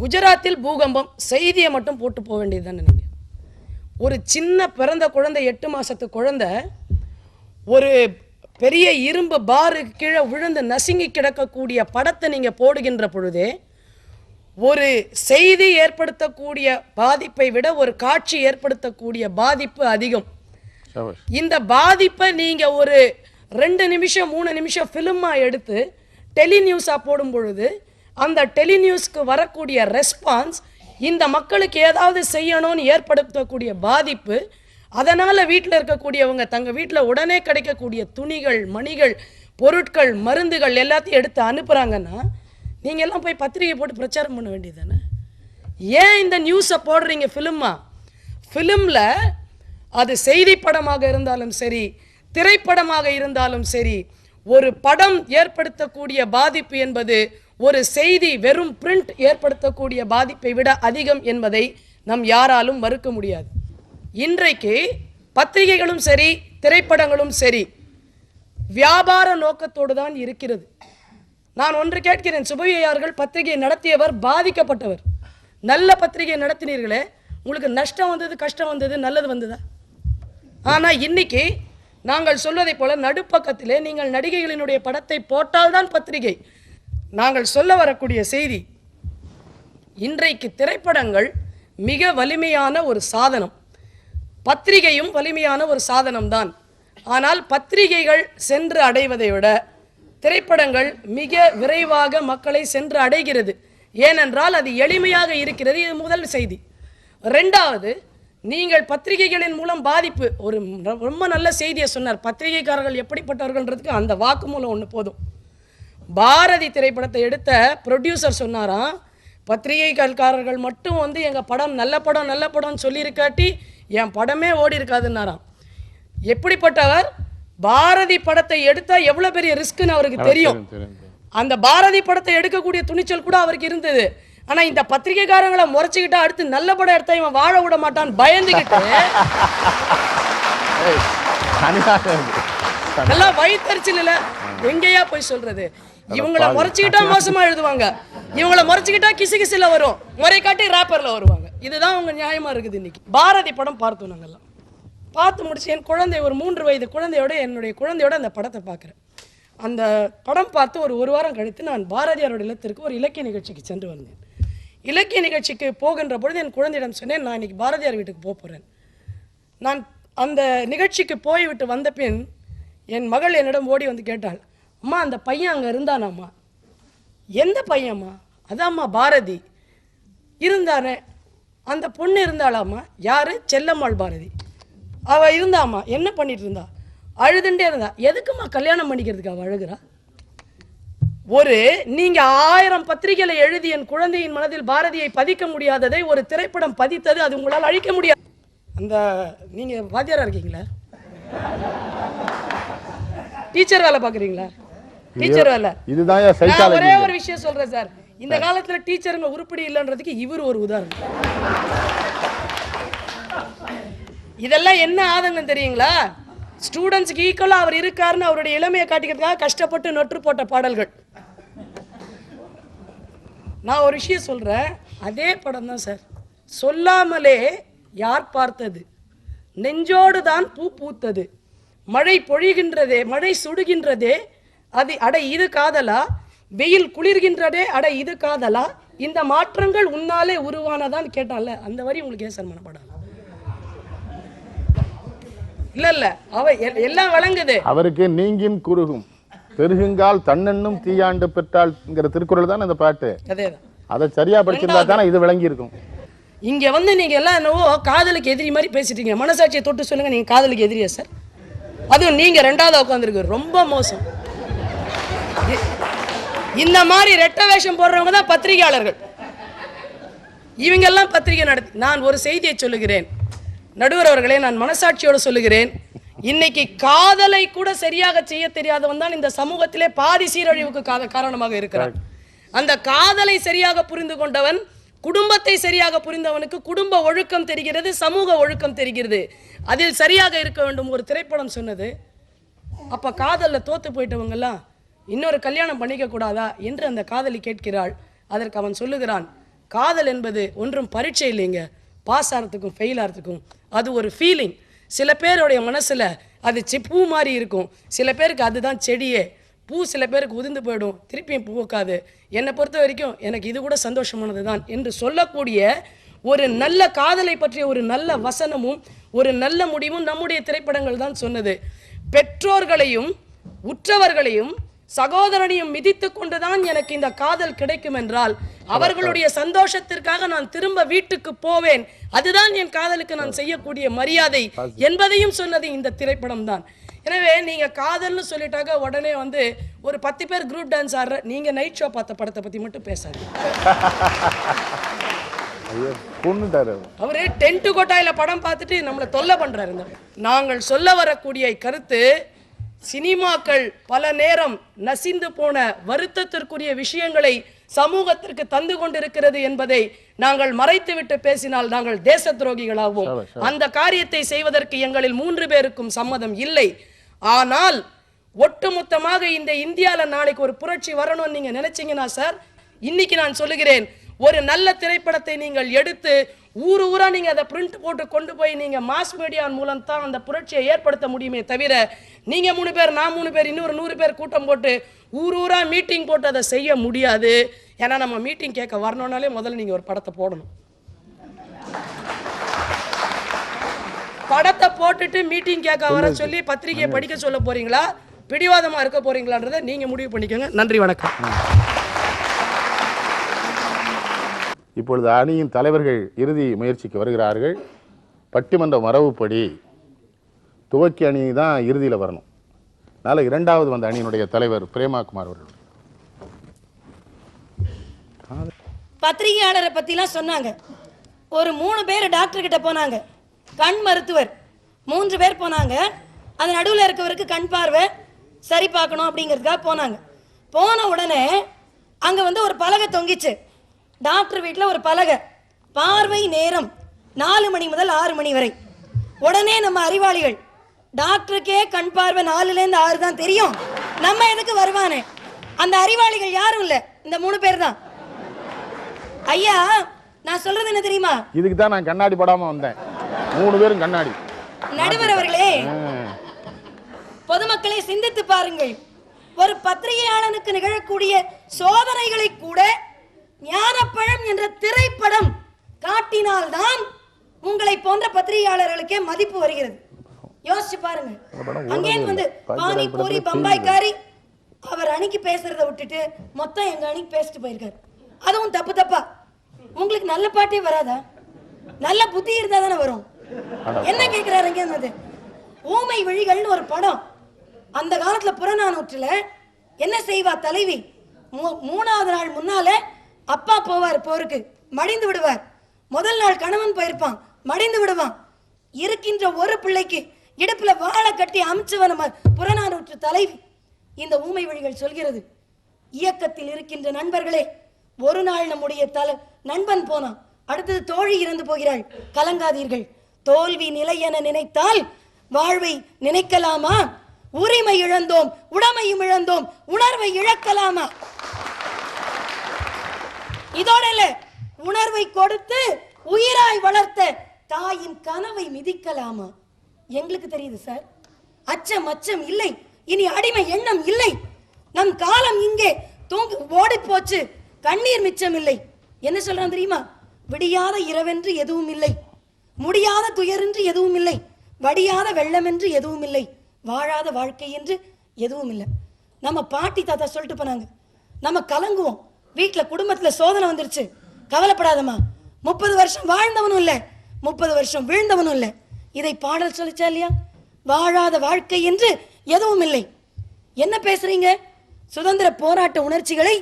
குஜராத்தில் பூகம்பம் செய்தியை மட்டும் போட்டு போக வேண்டியது தானே. நீங்கள் ஒரு சின்ன பிறந்த குழந்தை, 8 மாசத்து குழந்தை ஒரு பெரிய இரும்பு பாருக்கு கீழே விழுந்து நசுங்கி கிடக்கக்கூடிய படத்தை நீங்கள் போடுகின்ற பொழுதே ஒரு செய்தி ஏற்படுத்தக்கூடிய பாதிப்பை விட ஒரு காட்சி ஏற்படுத்தக்கூடிய பாதிப்பு அதிகம். இந்த பாதிப்பை நீங்கள் ஒரு 2 நிமிஷம் 3 நிமிஷம் ஃபிலிமாக எடுத்து டெலிநியூஸாக போடும் பொழுது அந்த டெலிநியூஸ்க்கு வரக்கூடிய ரெஸ்பான்ஸ், இந்த மக்களுக்கு ஏதாவது செய்யணும்னு ஏற்படுத்தக்கூடிய பாதிப்பு, அதனால் வீட்டில் இருக்கக்கூடியவங்க தங்கள் வீட்டில் உடனே கிடைக்கக்கூடிய துணிகள், மணிகள், பொருட்கள், மருந்துகள் எல்லாத்தையும் எடுத்து அனுப்புகிறாங்கன்னா நீங்கள் எல்லாம் போய் பத்திரிகை போட்டு பிரச்சாரம் பண்ண வேண்டியது தானே. ஏன் இந்த நியூஸை போடுறீங்க ஃபிலிமா? ஃபிலிமில் அது செய்தி படமாக இருந்தாலும் சரி, திரைப்படமாக இருந்தாலும் சரி, ஒரு படம் ஏற்படுத்தக்கூடிய பாதிப்பு என்பது ஒரு செய்தி வெறும் பிரிண்ட் ஏற்படுத்தக்கூடிய பாதிப்பை விட அதிகம் என்பதை நம் யாராலும் மறுக்க முடியாது. இன்றைக்கு பத்திரிகைகளும் சரி, திரைப்படங்களும் சரி, வியாபார நோக்கத்தோடு தான் இருக்கிறது. நான் ஒன்று கேட்கிறேன், சுபவியார்கள் பத்திரிகை நடத்தியவர், பாதிக்கப்பட்டவர். நல்ல பத்திரிகை நடத்தினீர்களே, உங்களுக்கு நஷ்டம் வந்தது, கஷ்டம் வந்தது, நல்லது வந்ததா? ஆனால் இன்னைக்கு நாங்கள் சொல்வதை போல நடுப்பக்கத்திலே நீங்கள் நடிகைகளினுடைய படத்தை போட்டால்தான் பத்திரிகை. நாங்கள் சொல்ல வரக்கூடிய செய்தி, இன்றைக்கு திரைப்படங்கள் மிக வலிமையான ஒரு சாதனம், பத்திரிகையும் வலிமையான ஒரு சாதனம்தான். ஆனால் பத்திரிகைகள் சென்று அடைவதை விட திரைப்படங்கள் மிக விரைவாக மக்களை சென்று அடைகிறது. ஏனென்றால் அது எளிமையாக இருக்கிறது. இது முதல் செய்தி. ரெண்டாவது, நீங்கள் பத்திரிகைகளின் மூலம் பாதிப்பு, ஒரு ரொம்ப நல்ல செய்தியை சொன்னார். பத்திரிகைக்காரர்கள் எப்படிப்பட்டவர்கள்ன்றதுக்கு அந்த வாக்குமூலம் ஒன்று போதும். பாரதி திரைப்படத்தை எடுத்த ப்ரொடியூசர் சொன்னாராம், பத்திரிகைக்காரர்கள் மட்டும் வந்து எங்கள் படம் நல்ல படம் நல்ல படம்னு சொல்லியிருக்காட்டி என் படமே ஓடி இருக்காதுன்னாராம். எப்படிப்பட்டவர்? பாரதி படத்தை எடுத்தால் எவ்வளோ பெரிய ரிஸ்க்குன்னு அவருக்கு தெரியும். அந்த பாரதி படத்தை எடுக்கக்கூடிய துணிச்சல் கூட அவருக்கு இருந்தது. ஆனா இந்த பத்திரிகைக்காரங்களை முறைச்சுக்கிட்டா அடுத்து நல்ல படம் எடுத்தா இவன் வாழ விட மாட்டான் பயந்துகிட்டு நல்லா வயிற்றுச்சல் இல்ல எங்கேயா போய் சொல்றது. இவங்களை முறைச்சுக்கிட்டா மோசமா எழுதுவாங்க, இவங்களை முறைச்சுக்கிட்டா கிசுகிசுல வரும், முறை காட்டி ரேப்பர்ல வருவாங்க. இதுதான் அவங்க நியாயமா இருக்குது. இன்னைக்கு பாரதி படம் பார்த்தோம், நாங்கெல்லாம் பார்த்து முடிச்சு என் குழந்தை ஒரு 3 வயது குழந்தையோட என்னுடைய குழந்தையோட அந்த படத்தை பார்க்குறேன். அந்த படம் பார்த்து ஒரு வாரம் கழித்து நான் பாரதியாரோட இல்லத்திற்கு ஒரு இலக்கிய நிகழ்ச்சிக்கு சென்று வந்தேன். இலக்கிய நிகழ்ச்சிக்கு போகின்ற பொழுது என் குழந்தையிடம் சொன்னேன், நான் இன்னைக்கு பாரதியார் வீட்டுக்கு போகிறேன். நான் அந்த நிகழ்ச்சிக்கு போய்விட்டு வந்த பின் என் மகள் என்னிடம் ஓடி வந்து கேட்டாள், அம்மா அந்த பையன் அங்கே இருந்தானாம்மா. எந்த பையன்மா? அதாம்மா பாரதி இருந்தானே. அந்த பொண்ணு இருந்தாளாம்மா. யாரு? செல்லம்மாள் பாரதி. அவள் இருந்தாம்மா. என்ன பண்ணிட்டு இருந்தா? அழுதுண்டே இருந்தா. எதுக்குமா கல்யாணம் பண்ணிக்கிறதுக்கு அவள் அழுகிறா? நீங்க 1000 பத்திரிகைகளை எழுதி என் குழந்தையின் மனதில் பாரதியை பதிக்க முடியாததை ஒரு திரைப்படம் பதித்தது, அது உங்களால் அழிக்க முடியாது. அந்த நீங்க வாத்தியாரா இருக்கீங்களா? டீச்சர் வேலை பாக்குறீங்களா? டீச்சர் வேலை. இதுதான் ஒரே ஒரு விஷயம் சொல்றேன் சார், இந்த காலத்துல டீச்சருங்க உருப்படி இல்லைன்றதுக்கு இவர் ஒரு உதாரணம். இதெல்லாம் என்ன ஆதங்கம் தெரியுங்களா? ஸ்டூடெண்ட்ஸ்க்கு ஈக்குவலா அவர் இருக்காருன்னு அவருடைய இளமையை காட்டிக்கிறதுக்காக கஷ்டப்பட்டு நொற்று போட்ட பாடல்கள். நான் ஒரு விஷயம் சொல்றேன், அதே படம் தான் சார். சொல்லாமலே யார் பார்த்தது, நெஞ்சோடு தான் பூ பூத்தது, மழை பொழிகின்றதே, மழை சுடுகின்றதே, அது அட இது காதலா, வெயில் குளிர்கின்றதே, அட இது காதலா, இந்த மாற்றங்கள் உன்னாலே உருவானதான் கேட்டால. அந்த வரி உங்களுக்கு ஏன் சார் மனப்படாது? இல்ல அவ எல்லாம் வழங்குது. அவருக்கு நீங்கின் குறுகும் பெருகுங்கால் தன்னென்னும் தீயாண்டு பெற்றாள்ங்கிற திருக்குறள் தான் அந்த பாட்டு. அதேதான். அதை சரியா படிச்சிருந்தா தானே இது விளங்கி இருக்கும். இங்க நீங்க எல்லாம் என்னவோ காதலுக்கு எதிரி மாதிரி பேசிட்டீங்க. மனசாட்சியை தொட்டு சொல்லுங்க, நீங்க காதலுக்கு எதிரியா சார்? அதுவும் நீங்க 2வது உட்காந்துருக்கு, ரொம்ப மோசம். இந்த மாதிரி ரெட்ட வேஷம் போடுறவங்க தான் பத்திரிகையாளர்கள். இவங்கெல்லாம் பத்திரிகை நடத்தி. நான் ஒரு செய்தியை சொல்லுகிறேன் நடுவர் அவர்களே, நான் மனசாட்சியோடு சொல்லுகிறேன். இன்னைக்கு காதலை கூட சரியாக செய்ய தெரியாதவன் தான் இந்த சமூகத்திலே பாதி சீரழிவுக்கு காரணமாக இருக்கிறான். அந்த காதலை சரியாக புரிந்து கொண்டவன், குடும்பத்தை சரியாக புரிந்தவனுக்கு குடும்ப ஒழுக்கம் தெரிகிறது, சமூக ஒழுக்கம் தெரிகிறது. அதில் சரியாக இருக்க வேண்டும். ஒரு திரைப்படம் சொன்னது, அப்ப காதல்ல தோத்து போயிட்டவங்கெல்லாம் இன்னொரு கல்யாணம் பண்ணிக்க கூடாதா என்று அந்த காதலி கேட்கிறாள். அதற்கு அவன் சொல்லுகிறான், காதல் என்பது ஒன்றும் பரீட்சை இல்லைங்க, பாஸ் ஆகிறதுக்கும் ஃபெயில் ஆகிறதுக்கும் அது ஒரு ஃபீலிங். சில பேருடைய மனசுல அது பூ மாதிரி இருக்கும், சில பேருக்கு அதுதான் செடியே. பூ சில பேருக்கு உதிர்ந்து போயிடும், திருப்பியும் பூக்காது. என்னை பொறுத்த வரைக்கும் எனக்கு இது கூட சந்தோஷமானது தான் என்று சொல்லக்கூடிய ஒரு நல்ல காதலை பற்றிய ஒரு நல்ல வசனமும் ஒரு நல்ல முடிவும் நம்முடைய திரைப்படங்கள் தான் சொன்னது. பெற்றோர்களையும் உற்றவர்களையும் சகோதரனையும் மிதித்து கொண்டுதான் எனக்கு இந்த காதல் கிடைக்கும் என்றால் அவர்களுடைய சந்தோஷத்திற்காக நான் திரும்ப வீட்டுக்கு போவேன், அதுதான் என் காதலுக்கு நான் செய்யக்கூடிய மரியாதை என்பதையும் சொன்னது இந்த திரைப்படம் தான். எனவே நீங்க காதல்னு சொல்லிட்டாக்க உடனே ஒரு 10 பேர் குரூப் டான்ஸ் ஆடுற, நீங்க நைட் ஷோ பார்த்த படத்தை பத்தி மட்டும் பேசாது. அவரு டென்ட் கொட்டாயில படம் பார்த்துட்டு நம்மளை தொல்லை பண்றாரு. நாங்கள் சொல்ல வரக்கூடிய கருத்து, சினிமாக்கள் பல நேரம் நசிந்து போன வருத்தத்திற்குரிய விஷயங்களை சமூகத்திற்கு தந்து கொண்டிருக்கிறது என்பதை நாங்கள் மறைத்துவிட்டு பேசினால் நாங்கள் தேச துரோகிகளாகவும் அந்த காரியத்தை செய்வதற்கு எங்களில் 3 பேருக்கும் சம்மதம் இல்லை. ஆனால் ஒட்டுமொத்தமாக இந்த இந்தியால நாளைக்கு ஒரு புரட்சி வரணும்னு நீங்க நினைச்சீங்கன்னா சார், இன்னைக்கு நான் சொல்லுகிறேன், ஒரு நல்ல திரைப்படத்தை நீங்கள் எடுத்து ஊரா நீங்க அதை பிரிண்ட் போட்டு கொண்டு போய் நீங்க மாஸ் மீடியா மூலம் தான் அந்த புரட்சியை ஏற்படுத்த முடியுமே தவிர, நீங்க 3 பேர் நான் 3 பேர் இன்னொரு 100 பேர் கூட்டம் போட்டு ஊரா மீட்டிங் போட்டு அதை செய்ய முடியாது. ஏன்னா நம்ம மீட்டிங் கேட்க வரணும்னாலே முதல்ல நீங்க ஒரு படத்தை போடணும். படத்தை போட்டுட்டு மீட்டிங் கேட்க வர சொல்லி பத்திரிகையை படிக்க சொல்ல போறீங்களா, பிடிவாதமா இருக்க போறீங்களான்றதை நீங்க முடிவு பண்ணிக்கோங்க. நன்றி, வணக்கம். இப்பொழுது அணியின் தலைவர்கள் இறுதி முயற்சிக்கு வருகிறார்கள். பட்டிமன்ற மரபுப்படி துவக்கி அணி தான் இறுதியில் வரணும். அதனால 2வது வந்த அணியினுடைய தலைவர் பிரேமாகுமார் அவர்கள். பத்திரிகையாளரை பற்றிலாம் சொன்னாங்க. ஒரு 3 பேர் டாக்டர் கிட்ட போனாங்க, கண் மருத்துவர் 3 பேர் போனாங்க. அது நடுவில் இருக்கவருக்கு கண் பார்வை சரி பார்க்கணும் அப்படிங்கிறதுக்காக போனாங்க. போன உடனே அங்கே ஒரு பலகை தொங்கிச்சு. டாக்டர் வீட்டில் ஒரு பலகை, பார்வை நேரம் 4 மணி முதல் 6 மணி வரை. உடனே நம்ம அறிவாளிகள், டாக்டருக்கே கண் பார்வை 4லேருந்து 6 தான் தெரியும், நம்ம எதுக்கு வருவானே, அந்த அறிவாளிகள் யாரும் இல்ல, இந்த 3 பேர் தான். ஐயா நான் சொல்றது என்ன தெரியுமா? இதுக்கு தான் நான் கண்ணாடி படாம வந்தேன். 3 பேரும் கண்ணாடி. நடுவர் அவர்களே, பொதுமக்களை சிந்தித்து பாருங்கள். ஒரு பத்திரிகையாளனுக்கு நிகழக்கூடிய சோதனைகளை கூட ஞானப்பழம் என்ற திரைப்படம் காட்டினால்தான் உங்களை போன்ற பத்திரிகையாளர்களுக்கே மதிப்பு வருகிறது. யோசிச்சு பாருங்க. அங்கே வந்து பானிபூரி பம்பாய்க்காரி அவர் அணிக்கு பேசுறத விட்டுட்டு மொத்தம் எங்க அணிக்கு பேசிட்டு போயிருக்காரு. அதுவும் தப்பு தப்பா. உங்களுக்கு நல்ல பாட்டே வராதா? நல்ல புத்தி இருந்தா தானே வரும். என்ன கேட்கிறாரு? ஊமை விழிகள்னு ஒரு படம். அந்த காலத்துல புறநானூற்றுல என்ன செய்வா தலைவி? 3வது நாள் முன்னால அப்பா போவார் போருக்கு, மடிந்து விடுவார். முதல் நாள் கணவன் போயிருப்பான், மடிந்து விடுவான். இருக்கின்ற ஒரு பிள்ளைக்கு இடுப்புல வாழை கட்டி அமிச்சவன் புறநானூற்று தலைவி. இந்த ஊமை விழிகள் சொல்கிறது, இயக்கத்தில் இருக்கின்ற நண்பர்களே, ஒரு நாள் நம்முடைய நண்பன் போனான், அடுத்தது தோழி இறந்து போகிறாள், கலங்காதீர்கள். தோல்வி நிலை என நினைத்தால் வாழ்வை நினைக்கலாமா? உரிமை இழந்தோம், உடமையும் இழந்தோம், உணர்வை இழக்கலாமா? இதோட இல்ல, உணர்வை கொடுத்து உயிராய் வளர்த்த தாயின் கனவை மிதிக்கலாமா? எங்களுக்கு தெரியுது சார், அச்சம் அச்சம் இல்லை, இனி அடிமை எண்ணம் இல்லை. நம் காலம் இங்கே ஓடி போச்சு, கண்ணீர் மிச்சம் இல்லை. என்ன சொல்றான் தெரியுமா? விடியாத இரவென்று எதுவும் இல்லை, முடியாத துயரென்று எதுவும் இல்லை, வடியாத வெள்ளம் என்று எதுவும் இல்லை, வாழாத வாழ்க்கை என்று எதுவும் இல்லை. நம்ம பாட்டி தாத்தா சொல்லிட்டு போனாங்க. நம்ம கலங்குவோம், வீட்டுல குடும்பத்துல சோதனை வந்துருச்சு, கவலைப்படாதமா, 30 வருஷம் வாழ்ந்தவனும் இல்லை, 30 வருஷம் வீழ்ந்தவனும் இல்லை. இதை பாடல் சொல்லிச்சா இல்லையா? வாழாத வாழ்க்கை என்று எதுவும் இல்லை. என்ன பேசுறீங்க? சுதந்திர போராட்ட உணர்ச்சிகளை,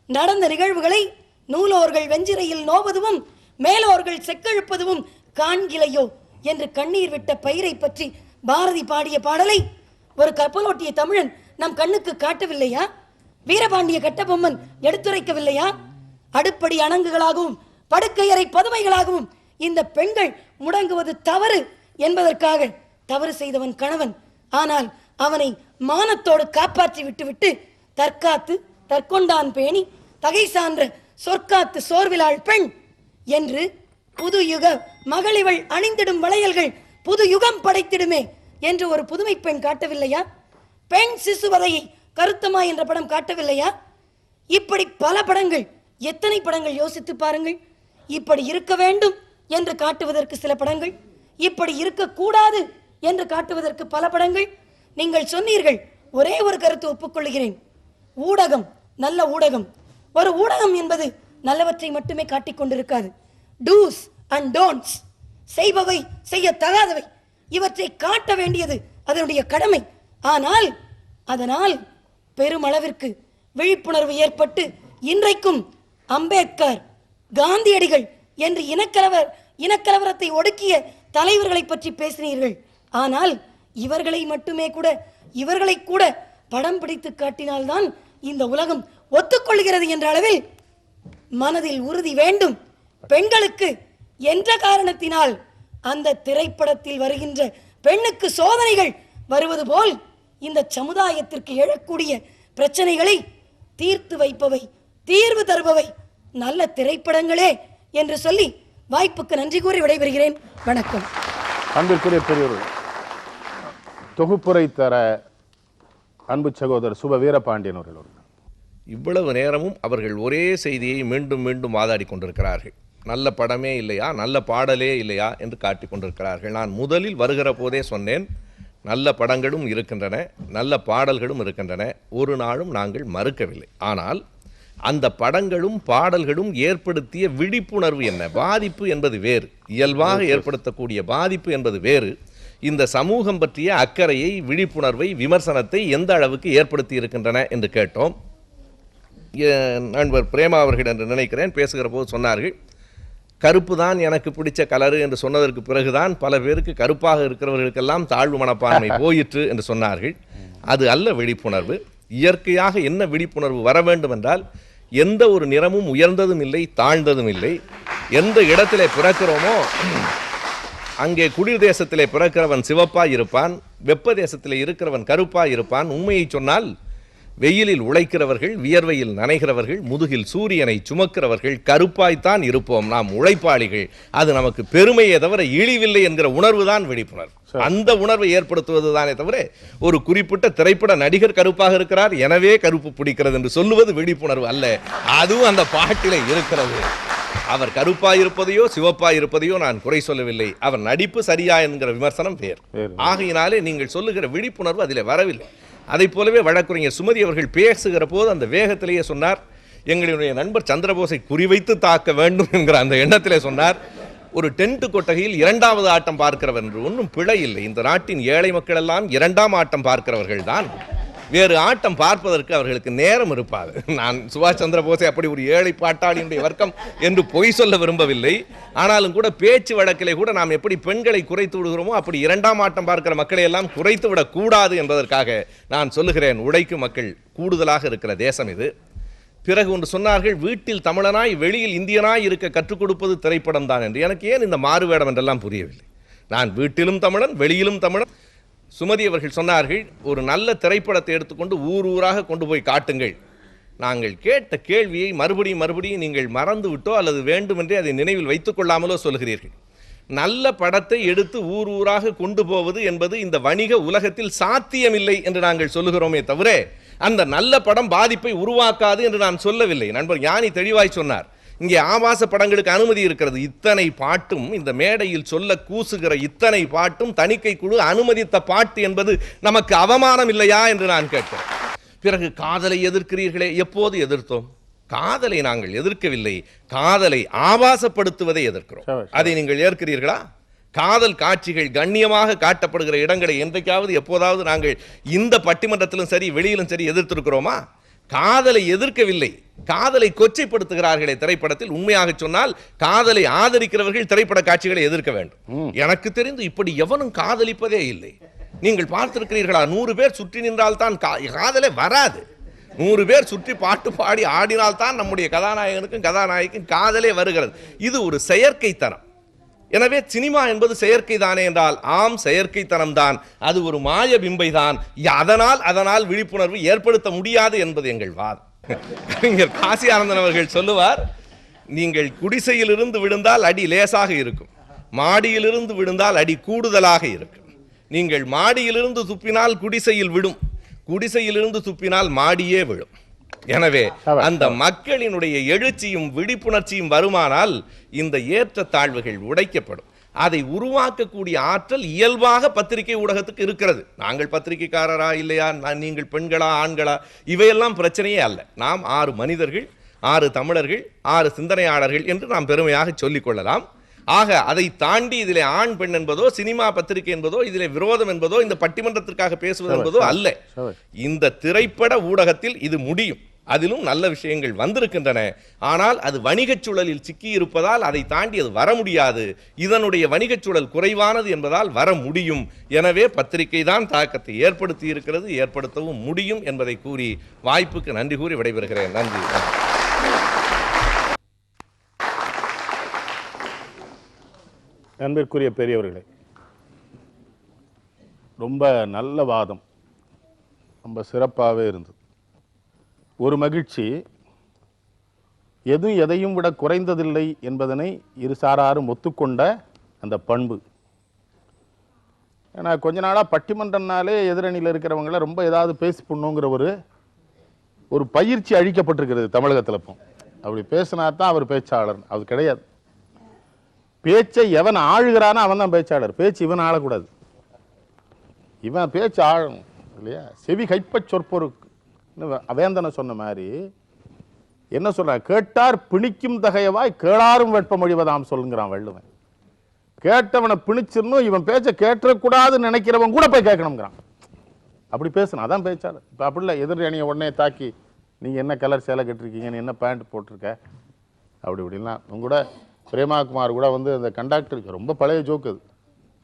நடந்த நிகழ்வுகளை நூலோர்கள் வெஞ்சிரையில் நோவதும் மேலோர்கள் செக்கெழுப்பதும் காண்கிலையோ என்று கண்ணீர் விட்ட பயிரை பற்றி பாரதி பாடிய பாடலை ஒரு கப்பலோட்டிய தமிழன் நம் கண்ணுக்கு காட்டவில்லையா? வீரபாண்டிய கட்டபொம்மன் எடுத்துரைக்கவில்லையா? அடுப்படி அணங்குகளாகவும் படுக்கையறை பதுமைகளாகவும் இந்த பெண்கள் முடங்குவது தவறு என்பதற்காக தவறு செய்தவன் கணவன். ஆனால் அவனை மானத்தோடு காப்பாற்றி விட்டுவிட்டு தற்காத்து தற்கொண்டான் பேணி தகை சான்ற சொற்காத்து சோர்விலாள் பெண் என்று புது யுக மகளிவள் அணிந்திடும் வளையல்கள் புது யுகம் படைத்திடுமே என்று ஒரு புதுமை பெண் காட்டவில்லையா? பெண் சிசுவதையை கருத்தமா என்ற படம் காட்டவில்லையா? இப்படி பல படங்கள், எத்தனை படங்கள் யோசித்து பாருங்கள். இப்படி இருக்க வேண்டும் என்று காட்டுவதற்கு சில படங்கள், இப்படி இருக்கக்கூடாது என்று காட்டுவதற்கு பல படங்கள். நீங்கள் சொன்னீர்கள், ஒரே ஒரு கருத்து ஒப்புக்கொள்கிறேன். ஊடகம், நல்ல ஊடகம். ஒரு ஊடகம் என்பது நல்லவற்றை மட்டுமே காட்டிக் கொண்டிருக்காது. டூஸ் அண்ட் டோன்ட்ஸ், செய்பவை செய்யத்தகாதவை, இவற்றை காட்ட வேண்டியது அதனுடைய கடமை. ஆனால் அதனால் பெருமளவிற்கு விழிப்புணர்வு ஏற்பட்டு இன்றைக்கும் அம்பேத்கர், காந்தியடிகள் என்று இனக்கலவரத்தை ஒடுக்கிய தலைவர்களை பற்றி பேசினீர்கள். ஆனால் இவர்களை கூட படம் பிடித்து காட்டினால்தான் இந்த உலகம் ஒத்துக்கொள்கிறது என்ற அளவில் மனதில் உறுதி வேண்டும். பெண்களுக்கு என்ற காரணத்தினால் அந்த திரைப்படத்தில் வருகின்ற பெண்ணுக்கு சோதனைகள் வருவது போல் இந்த சமுதாயத்திற்கு எழக்கூடிய பிரச்சனைகளை தீர்த்து வைப்பவை, தீர்வு தருபவை நல்ல திரைப்படங்களே என்று சொல்லி வாய்ப்புக்கு நன்றி கூறி விடைபெறுகிறேன். வணக்கம். அன்பிற்குரிய பெரியவர்கள், தொகுப்புரை தர அன்பு சகோதரர் சுப வீரபாண்டியன் அவர்கள். இவ்வளவு நேரமும் அவர்கள் ஒரே செய்தியை மீண்டும் மீண்டும் வாதாடி கொண்டிருக்கிறார்கள். நல்ல படமே இல்லையா, நல்ல பாடலே இல்லையா என்று காட்டி கொண்டிருக்கிறார்கள். நான் முதலில் வருகிற போதே சொன்னேன், நல்ல படங்களும் இருக்கின்றன, நல்ல பாடல்களும் இருக்கின்றன, ஒரு நாளும் நாங்கள் மறுக்கவில்லை. ஆனால் அந்த படங்களும் பாடல்களும் ஏற்படுத்திய விழிப்புணர்வு என்ன, பாதிப்பு என்பது வேறு. இயல்பாக ஏற்படுத்தக்கூடிய பாதிப்பு என்பது வேறு. இந்த சமூகம் பற்றிய அக்கறையை, விழிப்புணர்வை, விமர்சனத்தை எந்த அளவுக்கு ஏற்படுத்தி இருக்கின்றன என்று கேட்டோம். நண்பர் பிரேமா அவர்கள் என்று நினைக்கிறேன் பேசுகிற போது சொன்னார்கள், கருப்பு தான் எனக்கு பிடிச்ச கலரு என்று சொன்னதற்கு பிறகுதான் பல பேருக்கு கருப்பாக இருக்கிறவர்களுக்கெல்லாம் தாழ்வு மனப்பான்மை போயிற்று என்று சொன்னார்கள். அது அல்ல விழிப்புணர்வு. இயற்கையாக என்ன விழிப்புணர்வு வர வேண்டும் என்றால், எந்த ஒரு நிறமும் உயர்ந்ததும் இல்லை, தாழ்ந்ததும் இல்லை. எந்த இடத்திலே பிறக்கிறோமோ அங்கே குளிர் தேசத்திலே பிறக்கிறவன் சிவப்பாய் இருப்பான், வெப்ப தேசத்திலே இருக்கிறவன் கருப்பாய் இருப்பான். உண்மையை சொன்னால் வெயிலில் உழைக்கிறவர்கள், வியர்வையில் நனைகிறவர்கள், முதுகில் சூரியனை சுமக்கிறவர்கள் கருப்பாய்த்தான் இருப்போம். நாம் உழைப்பாளிகள், அது நமக்கு பெருமையை தவிர இழிவில்லை என்கிற உணர்வு தான் விழிப்புணர்வு. அந்த உணர்வை ஏற்படுத்துவது தானே தவிர ஒரு குறிப்பிட்ட திரைப்பட நடிகர் கருப்பாக இருக்கிறார் எனவே கருப்பு பிடிக்கிறது என்று சொல்லுவது விழிப்புணர்வு அல்ல. அதுவும் அந்த பாட்டிலே இருக்கிறது. அவர் கருப்பாய் இருப்பதையோ சிவப்பாய் இருப்பதையோ நான் குறை சொல்லவில்லை. அவர் நடிப்பு சரியா என்கிற விமர்சனம் வேறு. ஆகையினாலே நீங்கள் சொல்லுகிற விழிப்புணர்வு அதிலே வரவில்லை. அதை போலவே வழக்குரைஞர் சுமதி அவர்கள் பேசுகிற போது அந்த வேகத்திலேயே சொன்னார், எங்களுடைய நண்பர் சந்திரபோஸை குறிவைத்து தாக்க வேண்டும் என்கிற அந்த எண்ணத்திலே சொன்னார். ஒரு டென்ட் கொட்டகையில் இரண்டாவது ஆட்டம் பார்க்கிறவர் என்று ஒன்றும் பிழை இல்லை. இந்த நாட்டின் ஏழை மக்கள் எல்லாம் இரண்டாம் ஆட்டம் பார்க்கிறவர்கள் தான். வேறு ஆட்டம் பார்ப்பதற்கு அவர்களுக்கு நேரம் இருப்பாது. நான் சுபாஷ் சந்திர போஸை அப்படி ஒரு ஏழை பாட்டாளியினுடைய வர்க்கம் என்று பொய் சொல்ல விரும்பவில்லை. ஆனாலும் கூட பேச்சு வழக்கிலே கூட நாம் எப்படி பெண்களை குறைத்து விடுகிறோமோ அப்படி இரண்டாம் ஆட்டம் பார்க்கிற மக்களை எல்லாம் குறைத்து விடக்கூடாது என்பதற்காக நான் சொல்லுகிறேன். உழைக்கும் மக்கள் கூடுதலாக இருக்கிற தேசம் இது. பிறகு ஒன்று சொன்னார்கள், வீட்டில் தமிழனாய் வெளியில் இந்தியனாய் இருக்க கற்றுக் கொடுப்பது திரைப்படம் தான் என்று. எனக்கு ஏன் இந்த மாறுவேடம் என்றெல்லாம் புரியவில்லை. நான் வீட்டிலும் தமிழன், வெளியிலும் தமிழன். சுமதி அவர்கள் சொன்னார்கள், ஒரு நல்ல திரைப்படத்தை எடுத்துக்கொண்டு ஊர் ஊராக கொண்டு போய் காட்டுங்கள். நாங்கள் கேட்ட கேள்வியை மறுபடியும் நீங்கள் மறந்து விட்டோ அல்லது வேண்டுமென்றே அதை நினைவில் வைத்துக் கொள்ளாமலோ சொல்கிறீர்கள். நல்ல படத்தை எடுத்து ஊர் ஊராக கொண்டு போவது என்பது இந்த வணிக உலகத்தில் சாத்தியமில்லை என்று நாங்கள் சொல்லுகிறோமே தவிர அந்த நல்ல படம் பாதிப்பை உருவாக்காது என்று நான் சொல்லவில்லை. நண்பர் ஞானி தெளிவாய் சொன்னார், இங்கே ஆபாச படங்களுக்கு அனுமதி இருக்கிறது. இத்தனை பாட்டும் இந்த மேடையில் சொல்ல கூசுகிற இத்தனை பாட்டும் தணிக்கை குழு அனுமதித்த பாட்டு என்பது நமக்கு அவமானம் இல்லையா என்று நான் கேட்கிறேன். பிறகு காதலை எதிர்க்கிறீர்களே, எப்போது எதிர்த்தோம்? காதலை நாங்கள் எதிர்க்கவில்லை, காதலை ஆபாசப்படுத்துவதை எதிர்க்கிறோம். அதை நீங்கள் ஏற்கிறீர்களா? காதல் காட்சிகள் கண்ணியமாக காட்டப்படுகிற இடங்களை என்றைக்காவது எப்போதாவது நாங்கள் இந்த பட்டிமன்றத்திலும் சரி வெளியிலும் சரி எதிர்த்திருக்கிறோமா? காதலை எதிர்க்கவில்லை, காதலை கொச்சைப்படுத்துகிறார்களே திரைப்படத்தில். உண்மையாக சொன்னால் காதலை ஆதரிக்கிறவர்கள் திரைப்பட காட்சிகளை எதிர்க்க வேண்டும். எனக்கு தெரிந்து இப்படி எவனும் காதலிப்பதே இல்லை. நீங்கள் பார்த்திருக்கிறீர்களா? 100 பேர் சுற்றி நின்றால் தான் காதலே வராது. 100 பேர் சுற்றி பாட்டு பாடி ஆடினால் தான் நம்முடைய கதாநாயகனுக்கும் கதாநாயகிக்கும் காதலே வருகிறது. இது ஒரு செயற்கைத்தனம். எனவே சினிமா என்பது செயற்கை தானே என்றால் ஆம், செயற்கைத்தனம் தான். அது ஒரு மாய பிம்பை தான். அதனால் விழிப்புணர்வு ஏற்படுத்த முடியாது என்பது எங்கள் வாதம். கவிஞர் காசி ஆனந்தன் அவர்கள் சொல்லுவார், நீங்கள் குடிசையிலிருந்து விழுந்தால் அடி லேசாக இருக்கும், மாடியிலிருந்து விழுந்தால் அடி கூடுதலாக இருக்கும். நீங்கள் மாடியிலிருந்து துப்பினால் குடிசையில் விடும், குடிசையிலிருந்து துப்பினால் மாடியே விழும். எனவே அந்த மக்களினுடைய எழுச்சியும் விழிப்புணர்ச்சியும் வருமானால் இந்த ஏற்றத்தாழ்வுகள் உடைக்கப்படும். அதை உருவாக்கக்கூடிய ஆற்றல் இயல்பாக பத்திரிகை ஊடகத்துக்கு இருக்கிறது. நாங்கள் பத்திரிகைக்காரரா இல்லையா, நீங்கள் பெண்களா ஆண்களா, இவையெல்லாம் பிரச்சனையே அல்ல. நாம் 6 மனிதர்கள், 6 தமிழர்கள், 6 சிந்தனையாளர்கள் என்று நாம் பெருமையாக சொல்லிக் கொள்ளலாம். ஆக அதை தாண்டி இதிலே ஆண் பெண் என்பதோ சினிமா பத்திரிகை என்பதோ இதிலே விரோதம் என்பதோ இந்த பட்டிமன்றத்திற்காக பேசுவது என்பதோ அல்ல. இந்த திரைப்பட ஊடகத்தில் இது முடியும். அதிலும் நல்ல விஷயங்கள் வந்திருக்கின்றன. ஆனால் அது வணிகச் சூழலில் சிக்கி இருப்பதால் அதை தாண்டி அது வர முடியாது. இதனுடைய வணிகச் சூழல் குறைவானது என்பதால் வர முடியும். எனவே பத்திரிகை தான் தாக்கத்தை ஏற்படுத்தி இருக்கிறது, ஏற்படுத்தவும் முடியும் என்பதை கூறி வாய்ப்புக்கு நன்றி கூறி விடைபெறுகிறேன். நன்றி. அன்பிற்குரிய பெரியவர்களே, ரொம்ப நல்ல வாதம், ரொம்ப சிறப்பாகவே இருந்தது. ஒரு மகிழ்ச்சி, எதுவும் எதையும் விட குறைந்ததில்லை என்பதனை இருசாராரும் ஒத்துக்கொண்ட அந்த பண்பு. ஏன்னா கொஞ்ச நாளாக பட்டிமன்றம்னாலே எதிரணியில் இருக்கிறவங்கள ரொம்ப ஏதாவது பேசி பண்ணுங்கிற ஒரு பயிற்சி அழிக்கப்பட்டிருக்கிறது தமிழகத்தில். இப்போ அப்படி பேசினா தான் அவர் பேச்சாளர், அது கிடையாது. பேச்சை எவன் ஆளுகிறானோ அவன் தான் பேச்சாளர். பேச்சு இவன் ஆளக்கூடாது, இவன் பேச்சு ஆழணும் இல்லையா? செவி கைப்பச் சொற்பொருக்கு வேந்தனை சொன்ன மாதிரி என்ன சொல்ற, கேட்டார் பிணிக்கும் தகையவாய் கேளாரும் வெட்ப மொழிவதாம் சொல்லுங்கிறான் வள்ளுவன். கேட்டவனை பிணிச்சிடணும், இவன் பேச்சை கேட்டக்கூடாதுன்னு நினைக்கிறவன் கூட போய் கேட்கணுங்கிறான். அப்படி பேசணும், அதான் பேச்சாளர். இப்போ அப்படி இல்லை, எதிர் அணியை உடனே தாக்கி நீங்கள் என்ன கலர் சேலை கட்டிருக்கீங்க, நீ என்ன பேண்ட் போட்டிருக்க, அப்படி இப்படிலாம். அவங்க கூட பிரேமாகுமார் கூட வந்து அந்த கண்டக்டருக்கு ரொம்ப பழைய ஜோக்கு அது,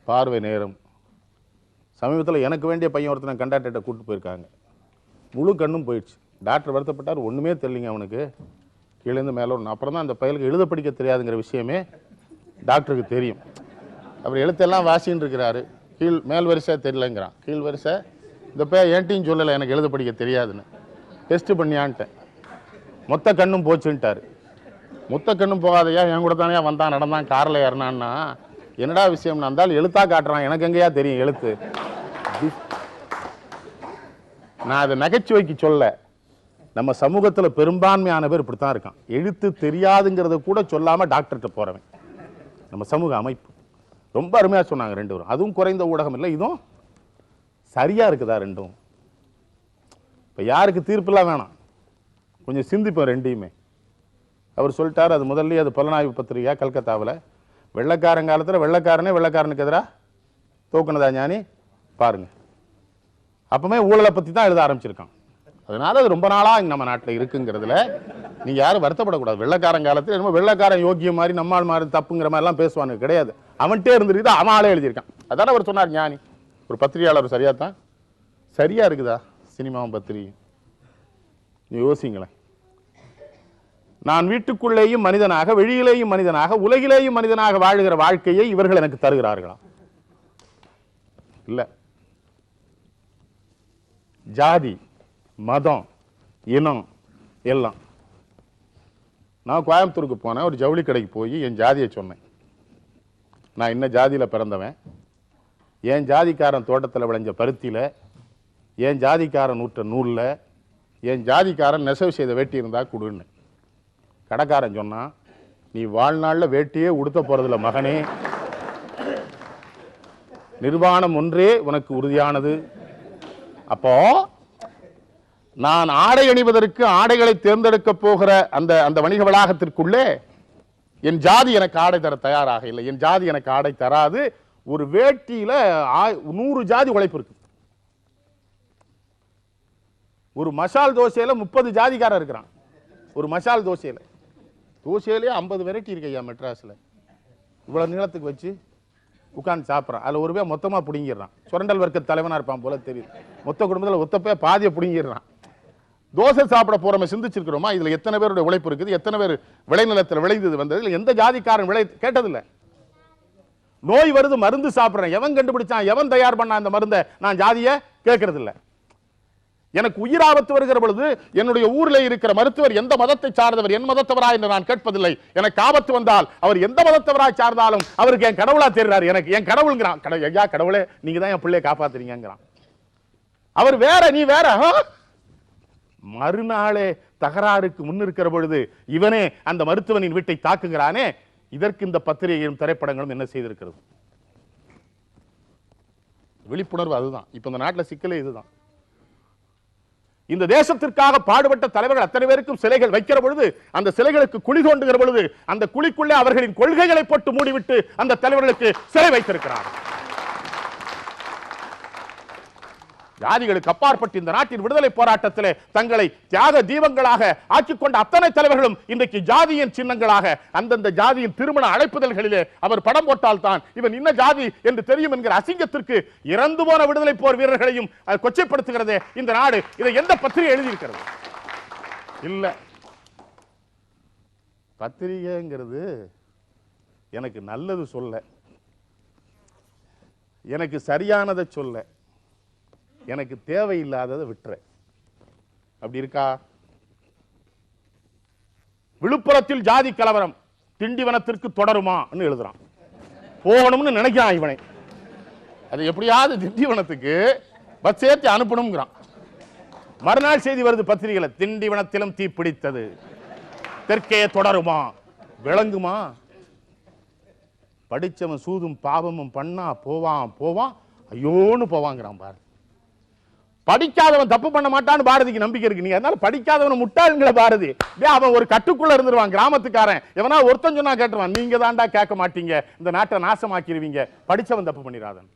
பார்வை நேரம். சமீபத்தில் எனக்கு வேண்டிய பையன் ஒருத்தனை கண்டக்டர்கிட்ட கூப்பிட்டு போயிருக்காங்க, முழு கண்ணும் போயிடுச்சு. டாக்டர் வருத்தப்பட்டார், ஒன்றுமே தெரியலிங்க அவனுக்கு, கீழேருந்து மேலே ஒன்று. அப்புறம் தான் அந்த பையனுக்கு எழுத படிக்க தெரியாதுங்கிற விஷயமே டாக்டருக்கு தெரியும். அப்புறம் எழுத்தெல்லாம் வாசின்னு இருக்கிறாரு, மேல் வரிசை தெரியலங்கிறான், கீழ் வரிசை இந்த பையன் ஏன்ட்டின்னு சொல்லலை எனக்கு எழுத படிக்க தெரியாதுன்னு. டெஸ்ட் பண்ணியான்ட்டேன். மொத்த கண்ணும் போச்சுன்ட்டாரு. மொத்த கண்ணும் போகாதையா, என் கூட தானே வந்தான் நடந்தான் காரில் ஏறினான்னா என்னடா விஷயம்னு இருந்தாலும் எழுத்தா காட்டுறான், எனக்கு எங்கேயா தெரியும் எழுத்து. நான் அதை நகைச்சுவைக்கு சொல்ல, நம்ம சமூகத்தில் பெரும்பான்மையான பேர் இப்படித்தான் இருக்கான். எழுத்து தெரியாதுங்கிறத கூட சொல்லாம டாக்டர்கிட்ட போறவன் நம்ம சமூக அமைப்பு. ரொம்ப அருமையா சொன்னாங்க ரெண்டு பேரும். அதுவும் குறைந்த ஊடகம் இல்லை, இதுவும் சரியா இருக்குதா ரெண்டும்? இப்போ யாருக்கு தீர்ப்புலாம் வேணாம், கொஞ்சம் சிந்திப்போம் ரெண்டையுமே. அவர் சொல்லிட்டார், அது முதல்ல அது புலனாய்வு பத்திரிகை கல்கத்தாவில், வெள்ளைக்காரன் காலத்தில் வெள்ளைக்காரனே வெள்ளைக்காரனுக்கு எதிராக தோக்குனதா ஞானி பாருங்க. அப்பவுமே ஊழலை பற்றி தான் எழுத ஆரம்பிச்சிருக்கான். அதனால அது ரொம்ப நாளாக நம்ம நாட்டில் இருக்குங்கிறதுல நீங்கள் யாரும் வருத்தப்படக்கூடாது. வெள்ளைக்காரன் காலத்தில் என்னமோ வெள்ளைக்காரன் யோக்கியம் மாதிரி நம்மால் மாதிரி தப்புங்கிற மாதிரிலாம் பேசுவானு கிடையாது. அவன்கிட்டே இருந்துருக்குது, அவன் ஆளே எழுதியிருக்கான். அதான அவர் சொன்னார் ஞானி. ஒரு பத்திரிகையாளர் சரியா தான், சரியா இருக்குதா சினிமாவும் பத்திரிகை? யோசிங்களேன். நான் வீட்டுக்குள்ளேயும் மனிதனாக, வெளியிலேயும் மனிதனாக, உலகிலேயும் மனிதனாக வாழுகிற வாழ்க்கையை இவர்கள் எனக்கு தருகிறார்களா? இல்ல. ஜாதி, மதம், இனம் எல்லாம். நான் கோயம்புத்தூருக்கு போனேன், ஒரு ஜவுளி கடைக்கு போய் என் ஜாதியை சொன்னேன். நான் இன்ன ஜாதியில் பிறந்தவன், என் ஜாதிக்காரன் தோட்டத்தில் விளைஞ்ச பருத்தியில், என் ஜாதிக்காரன் நூற்ற நூலில், என் ஜாதிக்காரன் நெசவு செய்த வேட்டி இருந்தா கொடுன்னு. கடைக்காரன் சொன்னான், நீ வாழ்நாளில் வேட்டியே உடுத்த போறதில்ல மகனே, நிர்வாணம் ஒன்றே உனக்கு உறுதியானது. அப்போ நான் ஆடை அணிவதற்கு ஆடைகளை தேர்ந்தெடுக்க போகிற அந்த அந்த வணிக வளாகத்திற்குள்ளே என் ஜாதி எனக்கு ஆடை தர தயாராக இல்லை, என் ஜாதி எனக்கு ஆடை தராது. ஒரு வேட்டியில 100 ஜாதி உழைப்பு இருக்கு. ஒரு மசால் தோசையில 30 ஜாதிக்காரன் இருக்கிறான். ஒரு மசால் தோசையிலே 50 வெரைட்டி இருக்கு ஐயா மெட்ராஸ்ல. இவ்வளவு நீளத்துக்கு வச்சு உட்காந்து சாப்பிட்றான். அதில் ஒரு பேர் மொத்தமாக பிடிங்கிடுறான். சுரண்டல் வர்க்க தலைவனாக இருப்பான் போல தெரியுது. மொத்த குடும்பத்தில் ஒத்தப்பே பாதியை பிடிங்கிடுறான். தோசை சாப்பிட போறோம் சிந்திச்சிருக்கிறோமா? இதுல எத்தனை பேருடைய உழைப்பு இருக்குது, எத்தனை பேர் விளைநிலத்தில் விளைந்தது வந்தது, இல்லை எந்த ஜாதிக்காரன் கேட்டதில்லை. நோய் வருது, மருந்து சாப்பிட்றேன், எவன் கண்டுபிடிச்சான், எவன் தயார் பண்ணா அந்த மருந்தை, நான் ஜாதியை கேட்கறது இல்லை. எனக்கு உயிராபத்து வருகிற பொழுது என்னுடைய ஊரில் இருக்கிற மருத்துவர் எந்த மதத்தை சார்ந்தவர், என் மதத்தவரா என்று நான் கேட்பதில்லை. எனக்கு ஆபத்து வந்தால் அவர் எந்த மதத்தவராய் சார்ந்தாலும் அவருக்கு என் கடவுளா தெரிறாரு, எனக்கு என் கடவுளுங்கிறான். ஐயா கடவுளே, நீங்க தான் என் பிள்ளையை காப்பாத்துறீங்கிறான். அவர் வேற, நீ வேற. மறுநாளே தகராறுக்கு முன்னிருக்கிற பொழுது இவனே அந்த மருத்துவனின் வீட்டை தாக்குகிறானே. இதற்கு இந்த பத்திரிகையும் திரைப்படங்களும் என்ன செய்திருக்கிறது? விழிப்புணர்வு. அதுதான் இப்ப இந்த நாட்டில் சிக்கலே இதுதான். இந்த தேசத்திற்காக பாடுபட்ட தலைவர்கள் அத்தனை பேருக்கும் சிலைகள் வைக்கிற பொழுது, அந்த சிலைகளுக்கு குழி தோண்டுகிற பொழுது, அந்த குழிக்குள்ளே அவர்களின் கொள்கைகளை போட்டு மூடிவிட்டு அந்த தலைவர்களுக்கு சிலை வைத்திருக்கிறார். ஜாதிகளுக்கு அப்பாற்பட்டு இந்த நாட்டின் விடுதலை போராட்டத்திலே தங்களை தியாக தீபங்களாக ஆக்கிக்கொண்ட அத்தனை தலைவர்களும் இன்றைக்கு ஜாதியின் சின்னங்களாக அந்தந்த ஜாதியின் திருமண அழைப்புதல்களிலே அவர் படம் போட்டால் தான் இவன் இன்ன ஜாதி என்று தெரியும் என்கிற அசிங்கத்திற்கு இறந்து போன விடுதலை போர் வீரர்களையும் கொச்சைப்படுத்துகிறதே இந்த நாடு. இதை எந்த பத்திரிகை எழுதியிருக்கிறது? இல்ல. பத்திரிகைங்கிறது எனக்கு நல்லது சொல்ல, எனக்கு சரியானதை சொல்ல, எனக்கு தேவையில்லாததை விட்டுற. அப்படி இருக்கா? விழுப்புரத்தில் ஜாதி கலவரம் திண்டிவனத்திற்கு தொடருமா எழுதுறான். போகணும்னு நினைக்கிறான் இவனை. அது எப்படியாவது திண்டிவனத்துக்கு பஸ் ஏற்றி அனுப்பணும்ங்கிறான். மறுநாள் செய்தி வருது பத்திரிகையில, திண்டிவனத்திலும் தீ பிடித்தது, தெற்கே தொடருமா? விளங்குமா? படிச்சவன் சூதும் பாவமும் பண்ணா போவான் போவான், ஐயோன்னு போவாங்கிறான் பாரு. படிக்காதவன் தப்பு பண்ண மாட்டான்னு பாரதிக்கு நம்பிக்கை இருக்கு. நீங்க அதனால படிக்காதவன் முட்டாளுங்கிற பாரதி. அவன் ஒரு கட்டுக்குள்ள இருந்துருவான், கிராமத்துக்காரன். எவனா ஒருத்தன் சொன்னா கேட்டுருவான், நீங்க தாண்டா கேட்க மாட்டீங்க, இந்த நாட்டை நாசமாக்கிடுவீங்க. படிச்சவன் தப்பு பண்ணிடாதன்.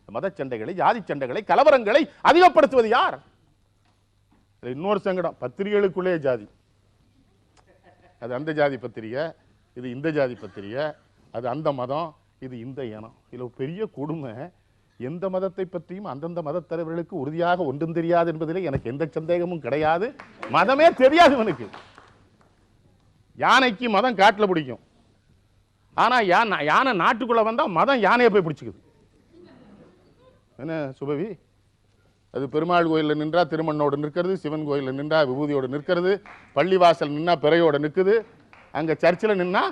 மத சண்டைகளை, ஜாதி சண்டைகளை, கலவரங்களை அதிகப்படுத்துவது யார்? இன்னொரு சங்கடம், பத்திரிகைகளுக்குள்ளே ஜாதி. அது அந்த ஜாதி பத்திரிகை, இது இந்த ஜாதி பத்திரிகை, அது அந்த மதம், இது இந்த இனம். இதுல பெரிய கொடுமை, எந்த மதத்தை பற்றியும் அந்தந்த மத தலைவர்களுக்கு உறுதியாக ஒன்றும் தெரியாது என்பதிலே எனக்கு எந்த சந்தேகமும் கிடையாது. மதமே தெரியாது இவனுக்கு. யானைக்கு மதம் காட்டுல பிடிக்கும், ஆனா யானை நாட்டுக்குள்ள வந்தா மதம் யானையை போய் பிடிச்சுக்குது. என்ன சுபவி, அது பெருமாள் கோயிலில் நின்றா திருமண்ணோடு நிற்கிறது, சிவன் கோயிலில் நின்றா விபூதியோடு நிற்கிறது, பள்ளிவாசல் நின்னா பிறையோடு நிற்குது, அங்கே சர்ச்சில் நின்னா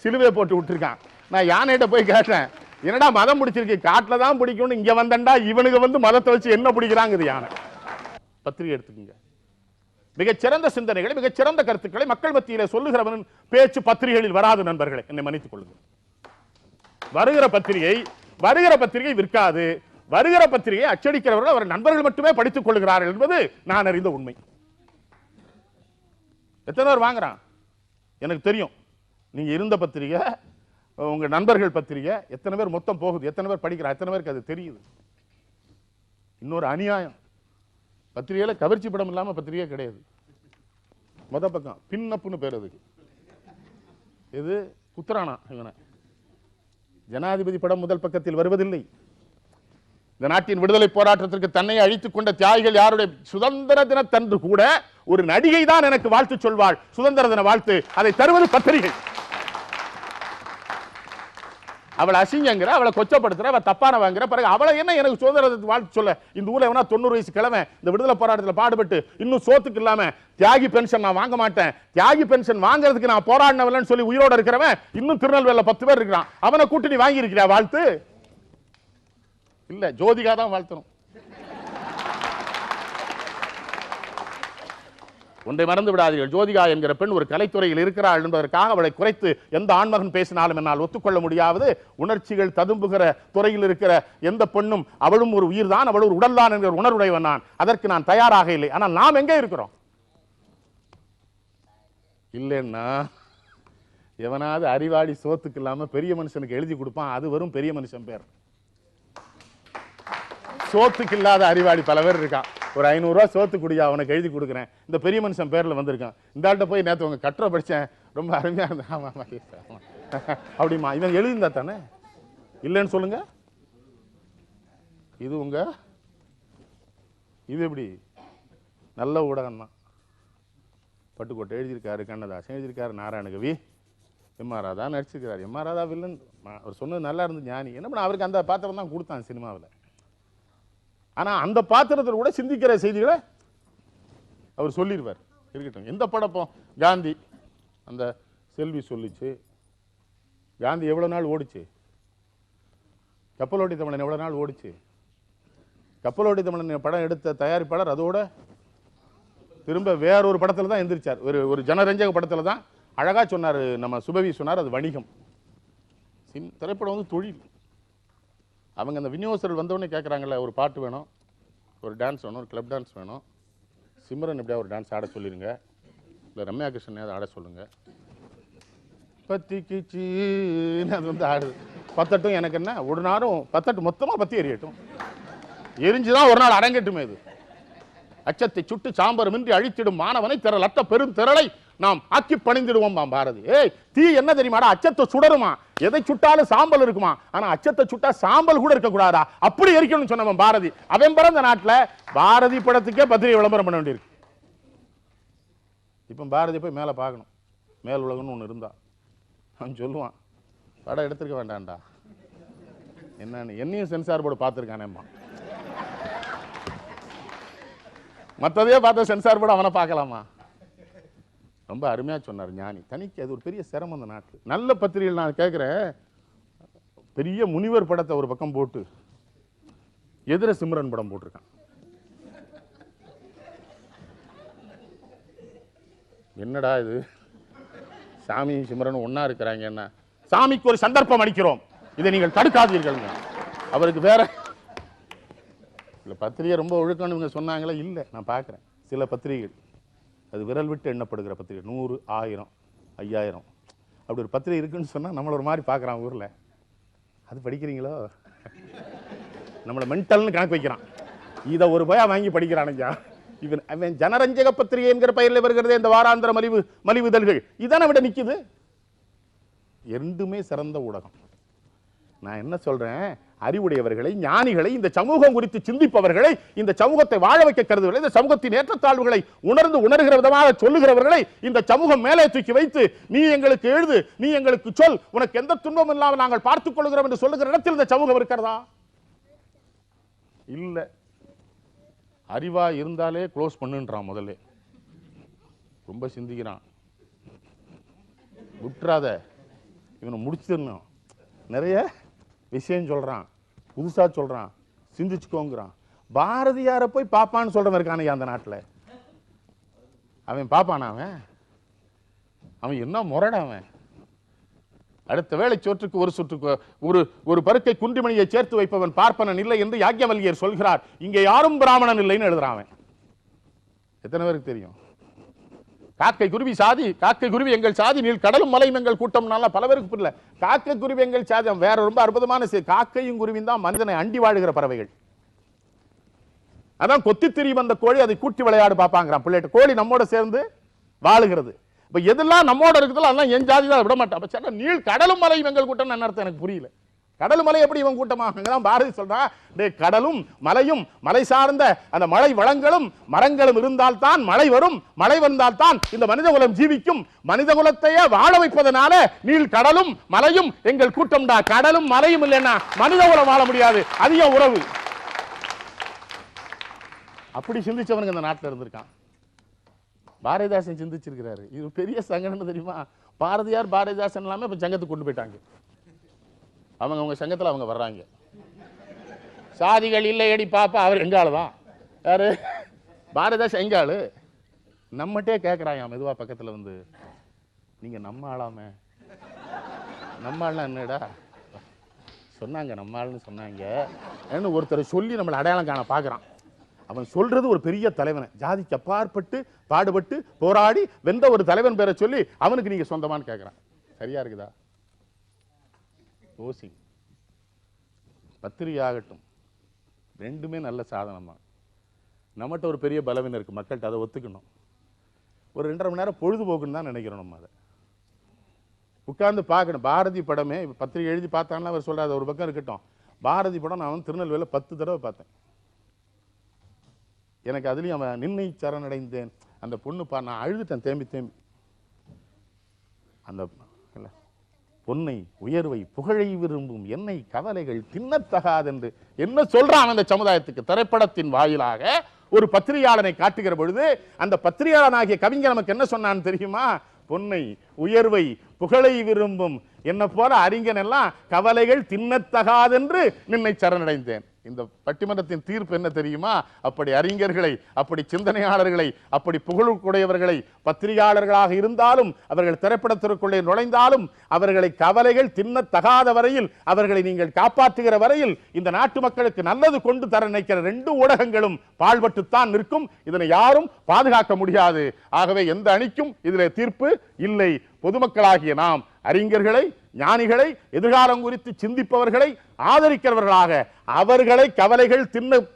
சிலுவை போட்டு விட்டுருக்கான். நான் யானைகிட்ட போய் கேட்டேன், என்னடா மதம் பிடிச்சிருக்கு, காட்டில் தான் பிடிக்கும்னு இங்கே வந்தண்டா, இவனுக்கு வந்து மதத்தை வச்சு என்ன பிடிக்கிறாங்குது யானை. பத்திரிகை எடுத்துக்கங்க. மிகச்சிறந்த சிந்தனைகளை, மிகச்சிறந்த கருத்துக்களை மக்கள் மத்தியிலே சொல்லுகிறவன் பேச்சு பத்திரிகைகளில் வராது நண்பர்களே, என்னை மன்னித்துக் கொள்ளுங்கள். வருகிற பத்திரிகை விற்காது. வருகிற பத்திரிகை அச்சடிக்கிறவர்கள் அவர் நண்பர்கள் மட்டுமே படித்துக் கொள்கிறார்கள் என்பது நான் அறிந்த உண்மை. எத்தனை பேர் வாங்குறான் எனக்கு தெரியும். நீங்க இருந்த பத்திரிகை, உங்க நண்பர்கள் பத்திரிகை எத்தனை பேர் மொத்தம் போகுது, எத்தனை பேர் படிக்கிறா, எத்தனை பேருக்கு அது தெரியுது. இன்னொரு அநியாயம், பத்திரிகையில கவர்ச்சி படம் இல்லாம பத்திரிகை கிடையாது. மொத பக்கம் பின்னப்புன்னு பேர் அதுக்கு. இது குத்துறானா இவனை. ஜனாதிபதி படம் முதல் பக்கத்தில் வருவதில்லை. இந்த நாட்டின் விடுதலை போராட்டத்திற்கு தன்னை அழித்துக் கொண்ட தியாகிகள் யாருடைய சுதந்திர தினத்தன்று கூட ஒரு நடிகை தான் எனக்கு வாழ்த்து சொல்வாள், சுதந்திர தின வாழ்த்து. அதை தருவது பத்திரிகை. அவளை அசிங்கங்கிற, அவளை கொச்சப்படுத்துற, அவள் தப்பான வாங்குற, பிறகு அவளை என்ன எனக்கு சுதந்திர வாழ்த்து சொல்ல. இந்த ஊர்ல எவனா 90 வயசு கிழமை இந்த விடுதலை போராட்டத்தில் பாடுபட்டு இன்னும் சோத்துக்கு இல்லாம தியாகி பென்ஷன் நான் வாங்க மாட்டேன், தியாகி பென்ஷன் வாங்குறதுக்கு நான் போராடினவன் சொல்லி உயிரோட இருக்கிறவன் இன்னும் திருநெல்வேலியில 10 பேர் இருக்கிறான். அவனை கூட்டணி வாங்கி இருக்கிறா வாழ்த்து? இல்ல, ஜோதிகா தான் வாழ்த்தணும். ஒன்றை மறந்து விடாதீர்கள், ஜோதிகா என்கிற பெண் ஒரு கலைத்துறையில் இருக்கிறாள் என்பதற்காக அவளை குறைத்து எந்த ஆண்மகன் பேசினாலும் என்னால் ஒத்துக்கொள்ள முடியாது. உணர்ச்சிகள் ததும்புகிற துறையில் இருக்கிற எந்த பெண்ணும் அவளும் ஒரு உயிர் தான், அவள் ஒரு உடல் தான் என்கிற உணர்வுடையவன் நான். அதற்கு நான் தயாராக இல்லை. ஆனால் நாம் எங்கே இருக்கிறோம்? இல்லைன்னா எவனாவது அறிவாளி சோத்துக்கு இல்லாம பெரிய மனுஷனுக்கு எழுதி கொடுப்பான், அது வரும் பெரிய மனுஷன் பேர். சோத்துக்கு இல்லாத அறிவாளி பல பேர் இருக்கான். ஒரு 500 ரூபா சோத்து குடியா அவனுக்கு எழுதி கொடுக்குறேன், இந்த பெரிய மனுஷன் பேர்ல வந்திருக்கான். இந்த ஆள்கிட்ட போய் நேற்று உங்க கட்டுரை படிச்சேன், ரொம்ப அருமையா இருந்தா. ஆமா அப்படிமா, இவன் எழுதியிருந்தா தானே, இல்லைன்னு சொல்லுங்க. இது உங்க இது எப்படி நல்ல ஊடகம் தான். பட்டுக்கோட்டை எழுதியிருக்காரு, கண்ணதாசன் எழுதியிருக்காரு, நாராயணகவி, எம்.ஆர். ராதா நடிச்சிருக்காரு. எம்.ஆர். ராதா வில்லன் அவர் சொன்னது நல்லா இருந்து ஞானி. என்ன பண்ண, அவருக்கு அந்த பாத்திரம் தான் கொடுத்தான் சினிமாவில். ஆனா அந்த பாத்திரத்தில் கூட சிந்திக்கிற செய்திகளை அவர் சொல்லிடுவார். இருக்கட்டும், எந்த படப்போ காந்தி அந்த செல்வி சொல்லிச்சு. காந்தி எவ்வளவு நாள் ஓடிச்சு? கப்பலோட்டி தமிழன் எவ்வளவு நாள் ஓடிச்சு? கப்பலோட்டி தமிழன் படம் எடுத்த தயாரிப்பாளர் அதோட திரும்ப வேறொரு படத்துல தான் எந்திரிச்சார். ஒரு ஜனரஞ்சக படத்துல தான் அழகா சொன்னார், நம்ம சுபவி சொன்னார், அது வணிகம். திரைப்படம் வந்து தொழில். அவங்க அந்த விநியோகஸ்தர்கள் வந்தவொடனே கேட்குறாங்கல்ல, ஒரு பாட்டு வேணும், ஒரு டான்ஸ் வேணும், ஒரு கிளப் டான்ஸ் வேணும், சிம்ரன் எப்படியா ஒரு டான்ஸ் ஆட சொல்லிடுங்க, இல்லை ரம்யா கிருஷ்ணன் அதை ஆட சொல்லுங்க, பத்திக்குச்சின்னு அது வந்து ஆடுது. பத்தட்டும் எனக்கு என்ன, ஒரு நாளும் பத்தட்டு மொத்தமாக பற்றி எரியட்டும், எரிஞ்சுதான் ஒரு நாள் அரங்கட்டுமே. இது அச்சத்தை சுட்டு சாம்பரமின்றி அழித்திடும் மாணவனை திரளற்ற பெரும் திரளை நாம் ஆக்கி பணிந்திடுவோம் பாரதி. ஏய், தீ என்ன தெரியுமாடா, அச்சத்தை சுடருமா, எதை சுட்டாலும் சாம்பல் இருக்குமா, ஆனா அச்சத்தை சுட்டா சாம்பல் கூட இருக்க கூடாதா, அப்படி எரிக்கணும்னு சொன்னவன் பாரதி. அவன் பிறந்த நாட்டுல பாரதி படத்துக்கே பத்திரிகை விளம்பரம் பண்ண வேண்டியிருக்கு. இப்ப பாரதி போய் மேல பார்க்கணும், மேல் உலகம்னு ஒண்ணு இருந்தா அவன் சொல்லுவான், படம் எடுத்துருக்க வேண்டாம்டா, என்னன்னு என்னையும் சென்சார் போர்டு பார்த்துருக்கானேம்மா, மற்றதையே பார்த்த சென்சார் போர்டு அவனை பார்க்கலாமா. ரொம்ப அருமையாக சொன்னார் ஞானி. தனிக்கு அது ஒரு பெரிய சிரமம் அந்த நாட்டில். நல்ல பத்திரிகைகள் நான் கேட்குறேன், பெரிய முனிவர் படத்தை ஒரு பக்கம் போட்டு எதிர சிம்ரன் படம் போட்டிருக்கான். என்னடா இது, சாமி சிம்ரன் ஒன்னா இருக்கிறாங்க, என்ன சாமிக்கு ஒரு சந்தர்ப்பம் அளிக்கிறோம், இதை நீங்கள் தடுக்காதீர்கள். அவருக்கு வேற இல்லை, பத்திரிகை ரொம்ப ஒழுக்கம்னு சொன்னாங்களே, இல்லை நான் பார்க்குறேன் சில பத்திரிகைகள் அது விரல் விட்டு எண்ணப்படுகிற பத்திரிகை, 100, 1000, 5000 அப்படி ஒரு பத்திரிகை இருக்குன்னு சொன்னால் நம்மளை ஒரு மாதிரி பார்க்குறான் ஊரில். அது படிக்கிறீங்களோ, நம்மளை மென்டல்னு கணக்கு வைக்கிறான். இதை ஒரு பயா வாங்கி படிக்கிறானுங்க இவன். அவன் ஜனரஞ்சக பத்திரிகை என்கிற பெயரில் வருகிறதே இந்த வாராந்திர மலிவுதல்கள், இதான விட நிற்குது. இரண்டுமே சிறந்த ஊடகம். நான் என்ன சொல்றேன், அறிவுடையவர்களை, ஞானிகளை, இந்த சமூகம் குறித்து சிந்திப்பவர்களை, இந்த சமூகத்தை வாழ வைக்க கருதுவர்களை, இந்த சமூகத்தின் ஏற்றத்தாழ்வுகளை உணர்கிற விதமாக சொல்லுகிறவர்களை இந்த சமூகம் மேலே தூக்கி வைத்து, நீ எங்களுக்கு எழுது, நீ எங்களுக்கு சொல், உனக்கு எந்த துன்பம் இல்லாமல் நாங்கள் பார்த்துக் கொள்கிறோம் என்று சொல்லுகிற இடத்தில் இந்த சமூகம் இருக்கிறதா? இல்ல. அறிவா இருந்தாலே க்ளோஸ் பண்ணுன்றான் முதல்ல. ரொம்ப சிந்திக்கிறான். விட்டுறாத, இவனை முடிச்சிடணும். நிறைய விஷயம் சொல்றான், புதுசா சொல்றான், சிந்திச்சுக்கோங்கிறான். பாரதியாரை போய் பாப்பான்னு சொல்றவன் இருக்கானே அந்த நாட்டில். அவன் பாப்பானா? அவன் என்ன முரடா அவன்? அடுத்த வேளை சோற்றுக்கு ஒரு சுற்றுக்கு ஒரு பருக்கை குன்றிமணியை சேர்த்து வைப்பவன் பார்ப்பனன் இல்லை என்று யாக்ஞவல்கியர் சொல்கிறார். இங்கே யாரும் பிராமணன் இல்லைன்னு எழுதுறான். எத்தனை பேருக்கு தெரியும்? காக்கை குருவி சாதி, காக்கை குருவி எங்கள் சாதி, நீள் கடலும் மலையும் எங்கள் கூட்டம்னால பல பேருக்கு புரியல. காக்கை குருவி எங்கள் சாதி வேற ரொம்ப அற்புதமான காக்கையும் குருவியும் தான் மனிதனை அண்டி வாழுகிற பறவைகள். அதான் கொத்தி திரி வந்த கோழி அதை கூட்டி விளையாடு பார்ப்பாங்கிறான் பிள்ளைகிட்ட. கோழி நம்மோட சேர்ந்து வாழுகிறது. இப்ப எதெல்லாம் நம்மோட இருக்குதோ அதெல்லாம் என் ஜாதி தான் விட மாட்டான். அப்ப சரி, நீள் கடலும் மலையும் எங்கள் கூட்டம் என்ன அர்த்தம் எனக்கு புரியல. கடல் மலை எப்படி இவன் கூட்டமாக? பாரதி சொல்றான், கடலும் மலையும் மலை சார்ந்த அந்த மழை வளங்களும் மரங்களும் இருந்தால்தான் மழை வரும், மழை வந்தால்தான் இந்த மனிதகுலம் ஜீவிக்கும். மனிதகுலத்தையே வாழ வைப்பதனால நீள் கடலும் மலையும் எங்கள் கூட்டம்டா. கடலும் மலையும் இல்லைன்னா மனிதகுலம் வாழ முடியாது. அதிக உறவு. அப்படி சிந்திச்சவனுக்கு அந்த நாட்டில் இருந்திருக்கான். பாரதிதாசன் சிந்திச்சிருக்கிறாரு. இது பெரிய சங்கடம் தெரியுமா? பாரதியார் பாரதிதாசன் எல்லாமே இப்ப சங்கத்துக்கு கொண்டு போயிட்டாங்க. அவங்க சங்கத்தில் அவங்க வர்றாங்க. சாதிகள் இல்லை அடி பாப்பா. அவர் எங்க ஆளு தான். யாரு? பாரதிதாசன் எங்க ஆளு? நம்மகிட்டே கேட்குறாங்க மெதுவா பக்கத்தில் வந்து, நீங்க நம்ம ஆளாமே. நம்ம ஆள்னா என்னடா சொன்னாங்க? நம்ம ஆளுன்னு சொன்னாங்க. ஒருத்தர் சொல்லி நம்மளை அடையாளம் காண பார்க்குறான். அவன் சொல்றது ஒரு பெரிய தலைவனை, ஜாதிக்கு அப்பாற்பட்டு பாடுபட்டு போராடி வென்ற ஒரு தலைவன் பேரை சொல்லி அவனுக்கு நீங்க சொந்தமானு கேட்கிறான். சரியா இருக்குதா? யோசி. பத்திரிகை ஆகட்டும், ரெண்டுமே நல்ல சாதனம் தான். நம்மகிட்ட ஒரு பெரிய பலவீனம் இருக்கு, மக்கள்கிட்ட அதை ஒத்துக்கணும். ஒரு 2.5 மணி நேரம் பொழுதுபோக்குன்னு தான் நினைக்கிறோம். நம்ம அதை உட்கார்ந்து பார்க்கணும். பாரதி படமே பத்திரிகை எழுதி பார்த்தாங்கன்னா அவர் சொல்றாரு, ஒரு பக்கம் இருக்கட்டும். பாரதி படம் நான் திருநெல்வேலியில் 10 தடவை பார்த்தேன். எனக்கு அதுலேயும் அவன் நின்னை சரணடைந்தேன் அந்த பொண்ணு நான் அழுதுட்டேன் தேம்பி தேம்பி. அந்த பொன்னை உயர்வை புகழை விரும்பும் என்னை கவலைகள் தின்னத்தகாதென்று என்ன சொல்றான் அந்த சமுதாயத்துக்கு. திரைப்படத்தின் வாயிலாக ஒரு பத்திரிகையாளனை காட்டுகிற பொழுது அந்த பத்திரிகையாளனாகிய கவிஞர் நமக்கு என்ன சொன்னான்னு தெரியுமா? பொன்னை உயர்வை புகழை விரும்பும் என்ன போல அறிஞன் எல்லாம் கவலைகள் தின்னத்தகாதென்று நின்னை சரணடைந்தேன். இந்த பட்டிமன்றத்தின் தீர்ப்பு என்ன தெரியுமா? அப்படி அறிஞர்களை, அப்படி சிந்தனையாளர்களை, அப்படி புகழுக்குடையவர்களை பத்திரிகையாளர்களாக இருந்தாலும் அவர்கள் திரைப்படத்திற்குள்ளே நுழைந்தாலும் அவர்களை கவலைகள் தின்னத்தகாத வரையில் அவர்களை நீங்கள் காப்பாற்றுகிற வரையில் இந்த நாட்டு மக்களுக்கு நல்லது கொண்டு தர நினைக்கிற 2 ஊடகங்களும் பாழ்பட்டுத்தான் நிற்கும். இதனை யாரும் பாதுகாக்க முடியாது. ஆகவே எந்த அணிக்கும் இதிலே தீர்ப்பு இல்லை. பொதுமக்களாகிய நாம் அறிஞர்களை, ஞானிகளை, எதிர்காலம் குறித்து சிந்திப்பவர்களை ஆதரிக்கிறவர்களாக அவர்களை கவலைகள்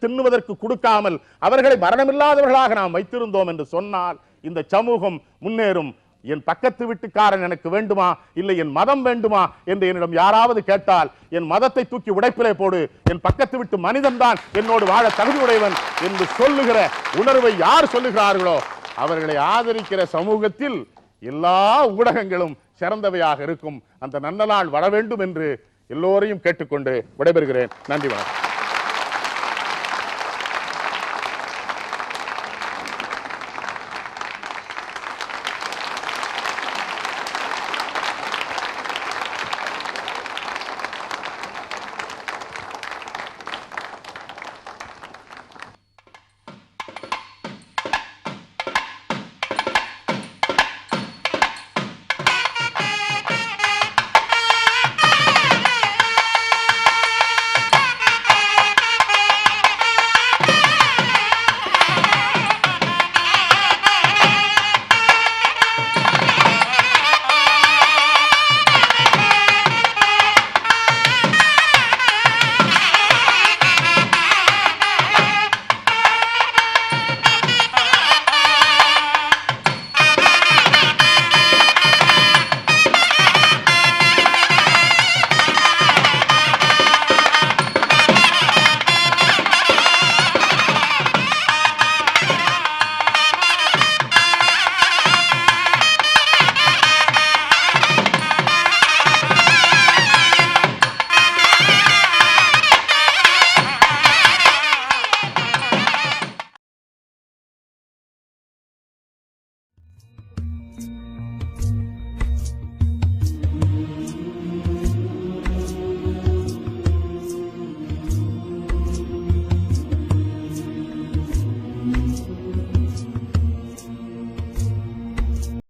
தின்னுவதற்கு கொடுக்காமல் அவர்களை மரணமில்லாதவர்களாக நாம் வைத்திருந்தோம் என்று சொன்னால் இந்த சமூகம் முன்னேறும். என் பக்கத்து வீட்டுக்காரன் எனக்கு வேண்டுமா, இல்லை என் மதம் வேண்டுமா என்று என்னிடம் யாராவது கேட்டால் என் மதத்தை தூக்கி உடைப்பிலே போடு, என் பக்கத்து வீட்டு மனிதன் தான் என்னோடு வாழ தகுதியுடையவன் என்று சொல்லுகிற உணர்வை யார் சொல்லுகிறார்களோ அவர்களை ஆதரிக்கிற சமூகத்தில் எல்லா ஊடகங்களும் சிறந்தவையாக இருக்கும். அந்த நல்ல நாள் வர வேண்டும் என்று எல்லோரையும் கேட்டுக்கொண்டு விடைபெறுகிறேன். நன்றி, வணக்கம்.